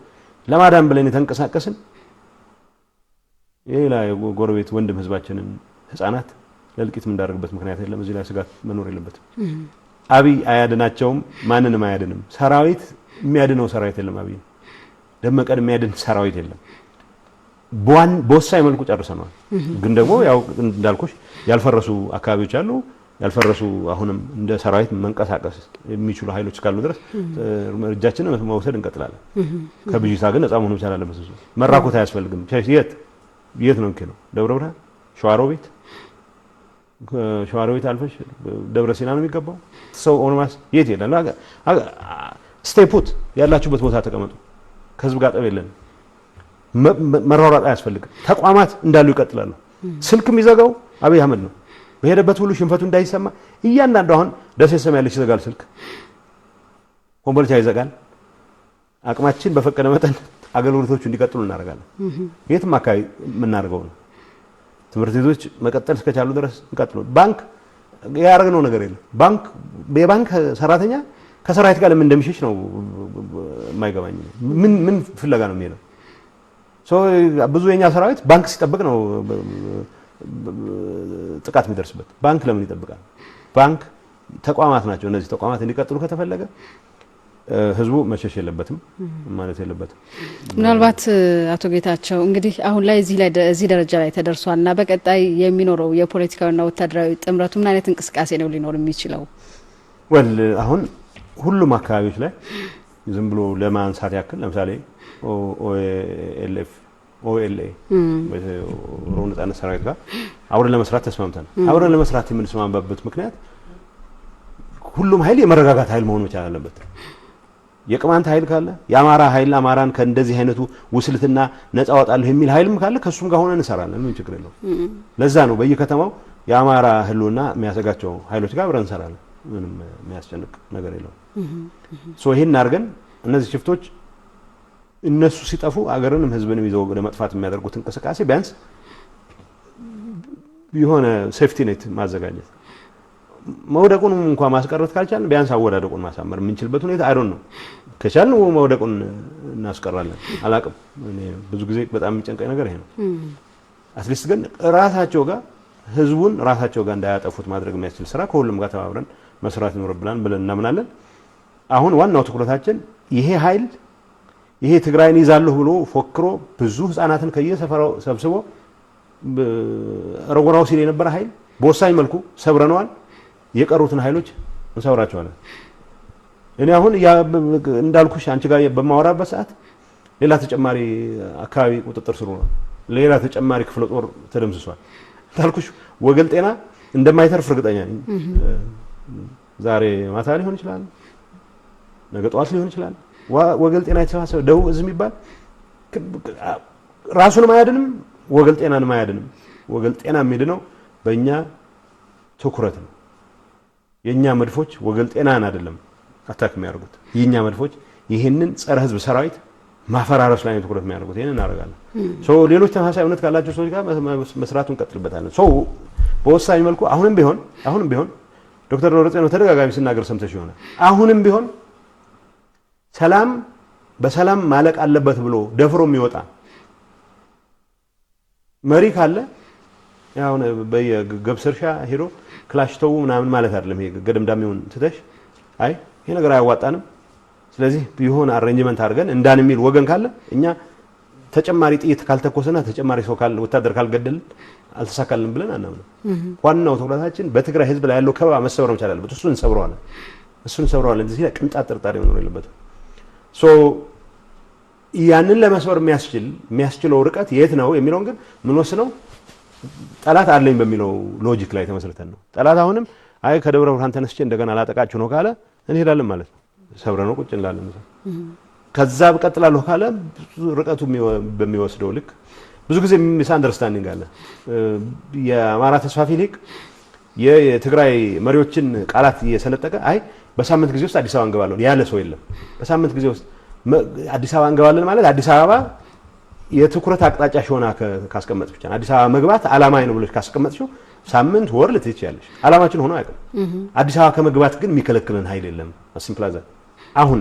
ለማዳን ብለን የተንቀሳቀስን የሌላ ጎረቤት ወንድም ህዝባችንን ህፃናት ለልቂት ምንዳረግበት ምክንያት የለም። እዚህ ላይ ስጋት መኖር የለበትም። አብይ አያድናቸውም ማንንም አያድንም። ሰራዊት የሚያድነው ሰራዊት የለም። አብይ ደመቀን የሚያድን ሰራዊት የለም። በወሳኝ መልኩ ጨርሰናል። ግን ደግሞ ያው እንዳልኩሽ ያልፈረሱ አካባቢዎች አሉ። ያልፈረሱ አሁንም እንደ ሰራዊት መንቀሳቀስ የሚችሉ ኃይሎች ካሉ ድረስ እርምጃችንን መውሰድ እንቀጥላለን። ከብዥታ ግን ነፃ መሆን ይቻላል። በሱ መራኮት አያስፈልግም። የት ነው እንከለው? ደብረ ብርሃን ሸዋሮቢት አልፈሽ ደብረ ሲና ነው የሚገባው። ሰው ኦንማስ የት ይላል? ስቴፑት ያላችሁበት ቦታ ተቀመጡ። ከህዝብ ጋር ጠብ የለን። መራራጥ አያስፈልግም። ተቋማት እንዳሉ ይቀጥላሉ። ስልክ የሚዘጋው አብይ አህመድ ነው። በሄደበት ሁሉ ሽንፈቱ እንዳይሰማ እያንዳንዱ አሁን ደሴ ሰማያለች ይዘጋል ስልክ፣ ኮምቦልቻ ይዘጋል። አቅማችን በፈቀደ መጠን አገልግሎቶቹ እንዲቀጥሉ እናደርጋለን። የትም አካባቢ የምናደርገው ነው። ትምህርት ቤቶች መቀጠል እስከቻሉ ድረስ እንቀጥሉ። ባንክ ያደረግነው ነገር የለም። የባንክ ሰራተኛ ከሰራዊት ጋር ለምን እንደሚሸሽ ነው የማይገባኝ። ምን ፍለጋ ነው የሚሄደው? ብዙ የኛ ሰራዊት ባንክ ሲጠብቅ ነው ጥቃት የሚደርስበት። ባንክ ለምን ይጠብቃል? ባንክ ተቋማት ናቸው። እነዚህ ተቋማት እንዲቀጥሉ ከተፈለገ ህዝቡ መሸሽ የለበትም ማለት የለበትም። ምናልባት አቶ ጌታቸው እንግዲህ አሁን ላይ እዚህ ደረጃ ላይ ተደርሷልና በቀጣይ የሚኖረው የፖለቲካውና ወታደራዊ ጥምረቱ ምን አይነት እንቅስቃሴ ነው ሊኖር የሚችለው? አሁን ሁሉም አካባቢዎች ላይ ዝም ብሎ ለማንሳት ያክል ለምሳሌ OLA ኦሮሞ ነጻነት ሰራዊት ጋር አብረን ለመስራት ተስማምተናል። አብረን ለመስራት የምንስማማበት ምክንያት ሁሉም ኃይል የመረጋጋት ኃይል መሆን መቻል አለበት። የቅማንት ኃይል ካለ የአማራ ኃይል አማራን ከእንደዚህ አይነቱ ውስልትና ነፃ አወጣለሁ የሚል ኃይልም ካለ ከሱም ጋር ሆነን እንሰራለን። ምን ችግር የለውም። ለዛ ነው በየከተማው የአማራ ህልውና የሚያሰጋቸው ኃይሎች ጋር አብረን እንሰራለን። ምንም የሚያስጨንቅ ነገር የለውም። ይሄን አድርገን እነዚህ ሽፍቶች እነሱ ሲጠፉ አገርንም ህዝብንም ይዘው ለመጥፋት የሚያደርጉት እንቅስቃሴ ቢያንስ የሆነ ሴፍቲ ኔት ማዘጋጀት፣ መውደቁን እንኳን ማስቀረት ካልቻልን ቢያንስ አወዳደቁን ማሳመር የምንችልበት ሁኔታ አይዶን ነው። ከቻልን መውደቁን እናስቀራለን። አላቅም እኔ ብዙ ጊዜ በጣም የሚጨንቀኝ ነገር ይሄ ነው። አትሊስት ግን ራሳቸው ጋር ህዝቡን ራሳቸው ጋር እንዳያጠፉት ማድረግ የሚያስችል ስራ ከሁሉም ጋር ተባብረን መስራት ይኖርብናል ብለን እናምናለን። አሁን ዋናው ትኩረታችን ይሄ ትግራይን ይዛለሁ ብሎ ፎክሮ ብዙ ህፃናትን ከየሰፈራው ሰብስቦ ረጎራው ሲል የነበረ ኃይል በወሳኝ መልኩ ሰብረነዋል። የቀሩትን ኃይሎች እንሰብራቸዋለን። እኔ አሁን እንዳልኩሽ አንቺ ጋር በማወራበት ሰዓት ሌላ ተጨማሪ አካባቢ ቁጥጥር ስር ነው። ሌላ ተጨማሪ ክፍለ ጦር ተደምስሷል። እንዳልኩሽ ወገል ጤና እንደማይተርፍ እርግጠኛ ነኝ። ዛሬ ማታ ሊሆን ይችላል፣ ነገ ጠዋት ሊሆን ይችላል። ወገል ጤና የተሰባሰበ ደቡብ እዝ የሚባል ራሱንም አያድንም፣ ወገል ጤናንም አያድንም። ወገል ጤና የሚድነው በእኛ ትኩረት ነው። የኛ መድፎች ወገል ጤናን አይደለም አታክ የሚያደርጉት። የኛ መድፎች ይሄንን ጸረ ህዝብ ሰራዊት ማፈራረስ ላይ ነው ትኩረት የሚያደርጉት። ይሄንን እናደርጋለን። ሌሎች ተመሳሳይ እውነት ካላቸው ሰዎች ጋር መስራቱን እንቀጥልበታለን። በወሳኝ መልኩ አሁንም ቢሆን ዶክተር ደብረጽዮን ተደጋጋሚ ሲናገር ሰምተሽ ይሆናል። አሁንም ቢሆን ሰላም በሰላም ማለቅ አለበት ብሎ ደፍሮ የሚወጣ መሪ ካለ ያው በየገብስ እርሻ ሄዶ ክላሽ ተው ምናምን ማለት አይደለም። ይሄ ገደምዳሚውን ትተሽ አይ ይሄ ነገር አያዋጣንም፣ ስለዚህ ቢሆን አሬንጅመንት አድርገን እንዳን የሚል ወገን ካለ እኛ ተጨማሪ ጥይት ካልተኮሰና ተጨማሪ ሰው ወታደር ካልገደልን አልተሳካልን ብለን አናምንም። ዋናው ትኩረታችን በትግራይ ህዝብ ላይ ያለው ከበባ መሰበር መቻል አለበት። እሱን እንሰብረዋለን። እዚህ ላይ ቅንጣት ጥርጣሬ መኖር የለበትም። ያንን ለመስበር የሚያስችለው ርቀት የት ነው የሚለውን ግን ምን ወስነው ጠላት አለኝ በሚለው ሎጂክ ላይ ተመስርተን ነው። ጠላት አሁንም አይ ከደብረ ብርሃን ተነስቼ እንደገና ላጠቃችሁ ነው ካለ እንሄዳለን ማለት ነው። ሰብረነው ቁጭ እንላለን። ከዛ በቀጥላለሁ ካለ ርቀቱ በሚወስደው ልክ ብዙ ጊዜ ሚስ አንደርስታንዲንግ አለ። የአማራ ተስፋፊ ሊቅ የትግራይ መሪዎችን ቃላት እየሰነጠቀ አይ በሳምንት ጊዜ ውስጥ አዲስ አበባ እንገባለን ያለ ሰው የለም። በሳምንት ጊዜ ውስጥ አዲስ አበባ እንገባለን ማለት አዲስ አበባ የትኩረት አቅጣጫሽ ሆና ካስቀመጥሽ ብቻ አዲስ አበባ መግባት አላማዬ ነው ብለሽ ካስቀመጥሽው ሳምንት ወር ልትይቻለሽ። አላማችን ሆኖ አይቀር። አዲስ አበባ ከመግባት ግን የሚከለክለን ኃይል የለም። ሲምፕል አሁን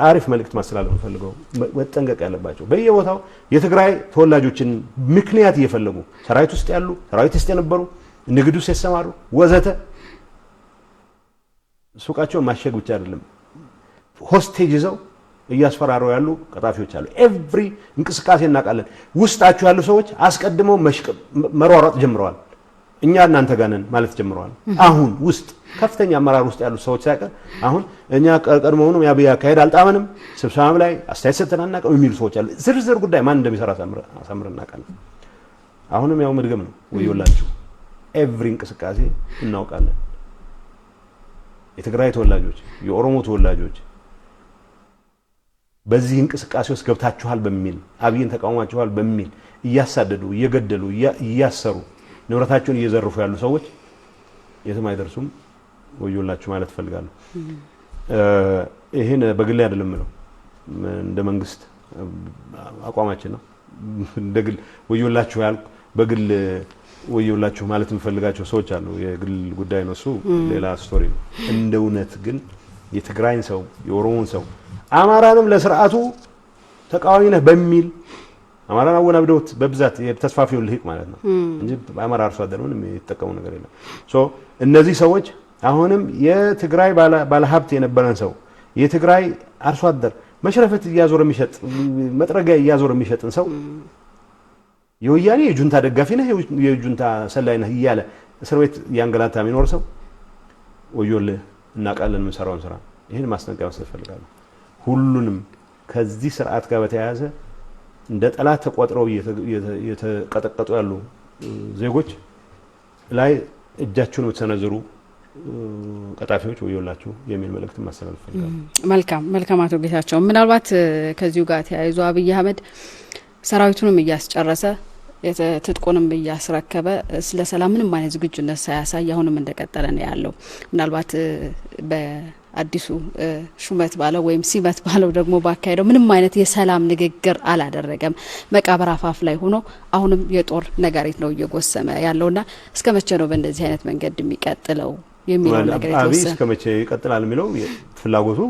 አሪፍ መልእክት ማስተላለፍ ፈልገው መጠንቀቅ ያለባቸው በየቦታው የትግራይ ተወላጆችን ምክንያት እየፈለጉ ሰራዊት ውስጥ ያሉ ሰራዊት ውስጥ የነበሩ ንግዱ ሲሰማሩ ወዘተ ሱቃቸውን ማሸግ ብቻ አይደለም ሆስቴጅ ይዘው እያስፈራሩ ያሉ ቀጣፊዎች አሉ። ኤቭሪ እንቅስቃሴ እናቃለን። ውስጣቸው ያሉ ሰዎች አስቀድመው መሯሯጥ ጀምረዋል። እኛ እናንተ ጋር ነን ማለት ጀምረዋል። አሁን ውስጥ ከፍተኛ አመራር ውስጥ ያሉ ሰዎች ሳይቀር አሁን እኛ ቀድሞውንም ያብያ ካሄድ አልጣመንም ስብሰባም ላይ አስተያየት ሰጥተናና የሚሉ ሰዎች አሉ። ዝርዝር ጉዳይ ማን እንደሚሰራ አሳምረን እናቃለን። አሁንም ያው መድገም ነው ወዮላችሁ። ኤቭሪ እንቅስቃሴ እናውቃለን። የትግራይ ተወላጆች የኦሮሞ ተወላጆች በዚህ እንቅስቃሴ ውስጥ ገብታችኋል በሚል አብይን ተቃውማችኋል በሚል እያሳደዱ እየገደሉ እያሰሩ ንብረታቸውን እየዘረፉ ያሉ ሰዎች የትም አይደርሱም። ወዮላችሁ ማለት ፈልጋለሁ። ይሄን በግል አይደለም ነው እንደ መንግስት አቋማችን ነው። እንደግል ወዮላችሁ ያልኩ በግል ወዮላችሁ ማለት እንፈልጋቸው ሰዎች አሉ። የግል ጉዳይ ነው እሱ ሌላ ስቶሪ ነው። እንደ እውነት ግን የትግራይን ሰው የኦሮሞን ሰው አማራንም ለስርዓቱ ተቃዋሚ ነህ በሚል አማራን አወናብደውት በብዛት የተስፋፊው ልሂቅ ማለት ነው እንጂ አማራ አርሶ አደር ምንም የተጠቀሙ ነገር የለም። እነዚህ ሰዎች አሁንም የትግራይ ባለሀብት የነበረን ሰው የትግራይ አርሶ አደር መሽረፈት እያዞረ የሚሸጥ መጥረጊያ እያዞረ የሚሸጥን ሰው የወያኔ የጁንታ ደጋፊ ነህ የጁንታ ሰላይ ነህ እያለ እስር ቤት ያንገላታ የሚኖር ሰው ወዮልህ እናቃለን የምንሰራውን ስራ። ይሄን ማስጠንቀቂያ መስጠት ፈልጋለሁ። ሁሉንም ከዚህ ስርዓት ጋር በተያያዘ እንደ ጠላት ተቆጥረው የተቀጠቀጡ ያሉ ዜጎች ላይ እጃቸውን ወተነዘሩ ቀጣፊዎች ወዮላችሁ የሚል መልእክት ማስተላለፍ ፈልጋለሁ። መልካም አቶ ጌታቸው ምናልባት ከዚሁ ጋር ተያይዞ አብይ አህመድ ሰራዊቱንም እያስጨረሰ ትጥቁንም እያስረከበ ስለ ሰላም ምንም አይነት ዝግጁነት ሳያሳይ አሁንም እንደቀጠለ ነው ያለው። ምናልባት በአዲሱ ሹመት ባለው ወይም ሲመት ባለው ደግሞ ባካሄደው ምንም አይነት የሰላም ንግግር አላደረገም። መቃብር አፋፍ ላይ ሆኖ አሁንም የጦር ነጋሪት ነው እየጎሰመ ያለውና እስከ መቼ ነው በእንደዚህ አይነት መንገድ የሚቀጥለው የሚለው ነገር አብይ እስከ መቼ ይቀጥላል የሚለው ፍላጎቱ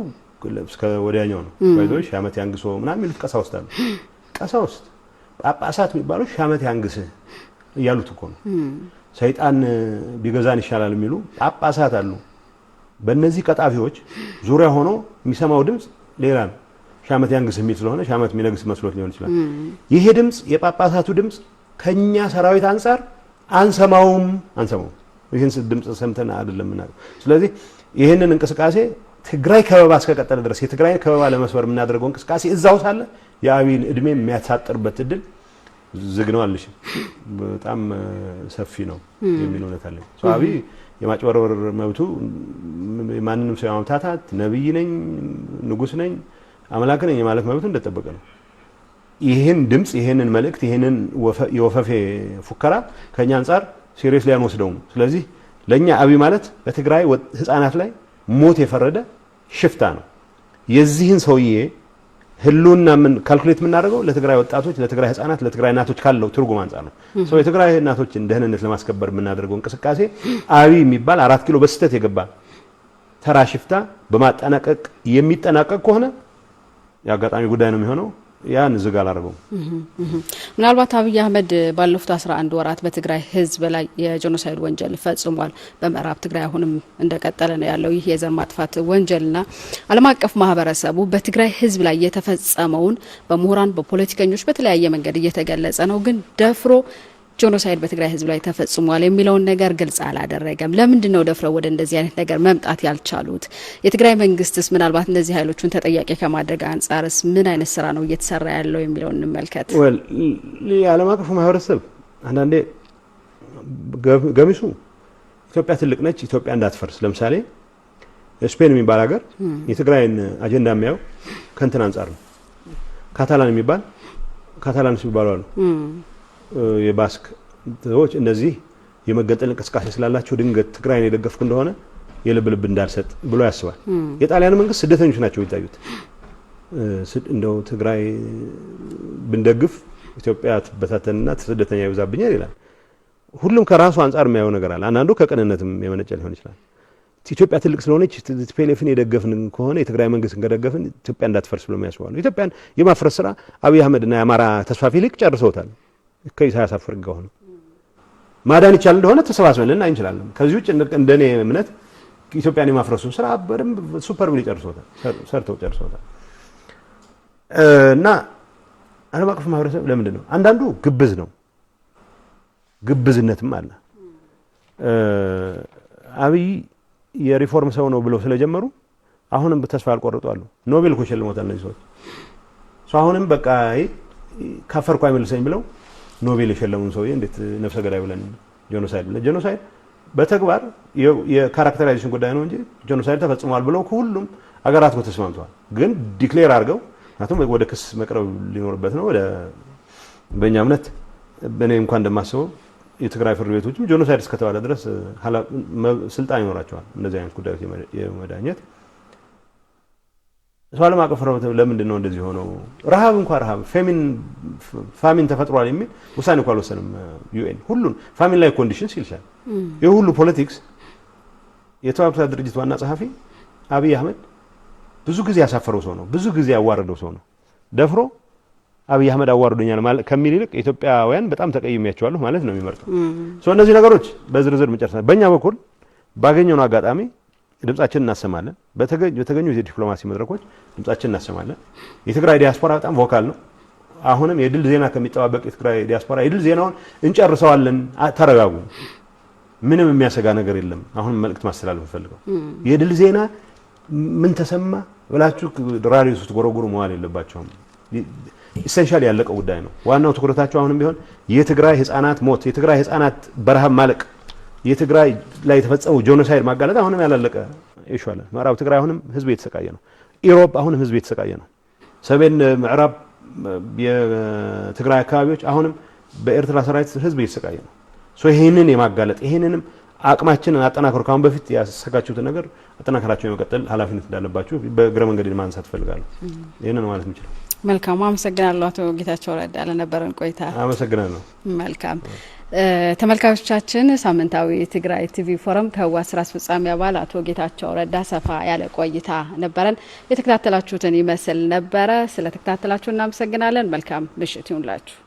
እስከ ወዲያኛው ነው። ባይዞሽ አመት ያንግሶ ምናምን የሚሉት ቀሳውስት ጳጳሳት የሚባሉት ሻመት ያንግስ እያሉት እኮ ነው። ሰይጣን ቢገዛን ይሻላል የሚሉ ጳጳሳት አሉ። በእነዚህ ቀጣፊዎች ዙሪያ ሆኖ የሚሰማው ድምጽ ሌላ ነው። ሻመት ያንግስ የሚል ስለሆነ ሻመት የሚነግስ መስሎት ሊሆን ይችላል። ይሄ ድምጽ የጳጳሳቱ ድምጽ ከኛ ሰራዊት አንፃር አንሰማውም። ይሄን ድምጽ ሰምተን አይደለምና ስለዚህ ይሄንን እንቅስቃሴ ትግራይ ከበባ እስከቀጠለ ድረስ የትግራይ ከበባ ለመስበር የምናደርገው እንቅስቃሴ እዛው ሳለ የአብይን እድሜ የሚያሳጥርበት እድል ዝግ ነው አልሽ። በጣም ሰፊ ነው የሚል እውነት አለ። አብይ የማጭበርበር መብቱ ማንንም ሰው ያመታታት ነብይ ነኝ ንጉስ ነኝ አምላክ ነኝ ማለት መብቱ እንደተጠበቀ ነው። ይሄን ድምጽ ይሄንን መልእክት ይሄንን የወፈፌ ፉከራ ከኛ አንፃር ሲሪየስሊ አንወስደውም። ስለዚህ ለኛ አብይ ማለት በትግራይ ህፃናት ላይ ሞት የፈረደ ሽፍታ ነው። የዚህን ሰውዬ ህልውና ምን ካልኩሌት የምናደርገው ለትግራይ ወጣቶች ለትግራይ ህፃናት ለትግራይ እናቶች ካለው ትርጉም አንፃር ነው። የትግራይ እናቶችን ደህንነት ለማስከበር የምናደርገው እንቅስቃሴ አብይ የሚባል 4 ኪሎ በስተት የገባ ተራ ሽፍታ በማጠናቀቅ የሚጠናቀቅ ከሆነ ያጋጣሚ ጉዳይ ነው የሚሆነው። ያን ዝግ አላደረገው። ምናልባት አብይ አህመድ ባለፉት 11 ወራት በትግራይ ህዝብ ላይ የጄኖሳይድ ወንጀል ፈጽሟል። በምዕራብ ትግራይ አሁንም እንደቀጠለ ነው ያለው ይህ የዘር ማጥፋት ወንጀልና ዓለም አቀፍ ማህበረሰቡ በትግራይ ህዝብ ላይ የተፈጸመውን በምሁራን በፖለቲከኞች በተለያየ መንገድ እየተገለጸ ነው። ግን ደፍሮ ጄኖሳይድ በትግራይ ህዝብ ላይ ተፈጽሟል የሚለውን ነገር ግልጽ አላደረገም። ለምንድን ነው ደፍረው ወደ እንደዚህ አይነት ነገር መምጣት ያልቻሉት? የትግራይ መንግስትስ ምናልባት እነዚህ ኃይሎቹን ተጠያቂ ከማድረግ አንጻርስ ምን አይነት ስራ ነው እየተሰራ ያለው የሚለውን እንመልከት። የዓለም አቀፉ ማህበረሰብ አንዳንዴ ገሚሱ ኢትዮጵያ ትልቅ ነች ኢትዮጵያ እንዳትፈርስ ለምሳሌ ስፔን የሚባል ሀገር የትግራይን አጀንዳ የሚያው ከንትን አንጻር ነው። ካታላንስ የሚባሉ አሉ የባስክ ሰዎች እነዚህ የመገንጠል እንቅስቃሴ ስላላቸው ድንገት ትግራይን የደገፍኩ እንደሆነ የልብ እንዳልሰጥ ብሎ ያስባል። የጣሊያን መንግስት ስደተኞች ናቸው ይታዩት እንደው ትግራይ ብንደግፍ ኢትዮጵያ ትበታተንና ስደተኛ ይብዛብኛል ይላል። ሁሉም ከራሱ አንፃር የሚያየው ነገር አለ። አንዳንዱ ከቅንነትም የመነጨ ሊሆን ይችላል። ኢትዮጵያ ትልቅ ስለሆነች ቲፒኤልኤፍን የደገፍን ከሆነ የትግራይ መንግስትን ከደገፍን ኢትዮጵያ እንዳትፈርስ ብሎ የሚያስባሉ። ኢትዮጵያን የማፍረስ ስራ አብይ አህመድና የአማራ ተስፋፊ ሊቅ ጨርሰውታል። ከኢሳያስ አፈወርቂ ጋር ሆነው ማዳን ይቻል እንደሆነ ተሰባስበን ልናይ እንችላለን። ከዚህ ውጭ እንደኔ እምነት ኢትዮጵያን የማፍረሱን ስራ በደንብ ሱፐር ብሊ ጨርሰውታል፣ ሰርተው ጨርሰውታል። እና ዓለም አቀፍ ማህበረሰብ ለምንድን ነው አንዳንዱ ግብዝ ነው፣ ግብዝነትም አለ። አብይ የሪፎርም ሰው ነው ብለው ስለጀመሩ አሁንም ተስፋ አልቆረጡ አሉ። ኖቤል እኮ ሸልሞታል እነዚህ ሰዎች። አሁንም በቃ ካፈርኩ አይመልሰኝ ብለው ኖቤል የሸለሙን ሰውዬ እንዴት ነፍሰ ገዳይ ብለን ጄኖሳይድ በተግባር የካራክተራይዜሽን ጉዳይ ነው እንጂ ጄኖሳይድ ተፈጽሟል ብለው ሁሉም አገራት ተስማምተዋል። ግን ዲክሌር አድርገው አቶም ወደ ክስ መቅረብ ሊኖርበት ነው። ወደ በእኛ እምነት በእኔ እንኳን እንደማስበው የትግራይ ፍርድ ቤቶችም ጄኖሳይድ እስከተባለ ድረስ ስልጣን ይኖራቸዋል እንደዚህ አይነት ጉዳዮች የመዳኘት። ዓለም አቀፍ ለምንድን ነው እንደዚህ ሆነው? ረሃብ እንኳን ረሃብ ፋሚን ተፈጥሯል የሚል ውሳኔ እንኳን አልወሰንም ዩኤን። ሁሉን ፋሚን ላይ ኮንዲሽንስ ይልሻል። የሁሉ ፖለቲክስ የተባበሩት ድርጅት ዋና ጸሐፊ አብይ አህመድ ብዙ ጊዜ ያሳፈረው ሰው ነው። ብዙ ጊዜ ያዋረደው ሰው ነው። ደፍሮ አብይ አህመድ አዋርዶኛል ማለት ከሚል ይልቅ ኢትዮጵያውያን በጣም ተቀይሜያቸዋለሁ ማለት ነው የሚመርጠው። እነዚህ ነገሮች በዝርዝር መጨረሻ በእኛ በኩል ባገኘው አጋጣሚ ድምጻችንን እናሰማለን። በተገኙ የዲፕሎማሲ መድረኮች ድምጻችንን እናሰማለን። የትግራይ ዲያስፖራ በጣም ቮካል ነው። አሁንም የድል ዜና ከሚጠባበቅ የትግራይ ዲያስፖራ የድል ዜናውን እንጨርሰዋለን፣ ተረጋጉ፣ ምንም የሚያሰጋ ነገር የለም። አሁንም መልእክት ማስተላለፍ ፈልገው የድል ዜና ምን ተሰማ ብላችሁ ራዲዮ ውስጥ ጎረጎሩ መዋል የለባቸውም። ኢሴንሻል ያለቀው ጉዳይ ነው። ዋናው ትኩረታቸው አሁንም ቢሆን የትግራይ ህፃናት ሞት፣ የትግራይ ህፃናት በረሃብ ማለቅ፣ የትግራይ ላይ የተፈጸመው ጄኖሳይድ ማጋለጥ አሁንም ያላለቀ ይሻለ። ምዕራብ ትግራይ አሁንም ህዝብ የተሰቃየ ነው። ኢሮብ አሁንም ህዝብ የተሰቃየ ነው። ሰሜን ምዕራብ የትግራይ አካባቢዎች አሁንም በኤርትራ ሰራዊት ህዝብ የተሰቃየ ነው። ይሄንን የማጋለጥ ይሄንንም አቅማችንን አጠናክሮ ካሁን በፊት ያሰጋችሁትን ነገር አጠናክራችሁ የመቀጠል ኃላፊነት እንዳለባችሁ በእግረ መንገድ ማንሳት ፈልጋለሁ። ይሄንን ማለት እንችላለን። መልካም አመሰግናለሁ አቶ ጌታቸው ረዳ ለነበረን ቆይታ። አመሰግናለሁ። መልካም ተመልካቾቻችን፣ ሳምንታዊ ትግራይ ቲቪ ፎረም ከህወሓት ስራ አስፈጻሚ አባል አቶ ጌታቸው ረዳ ሰፋ ያለ ቆይታ ነበረን። የተከታተላችሁትን ይመስል ነበረ። ስለተከታተላችሁ እናመሰግናለን። መልካም ምሽት ይሁንላችሁ።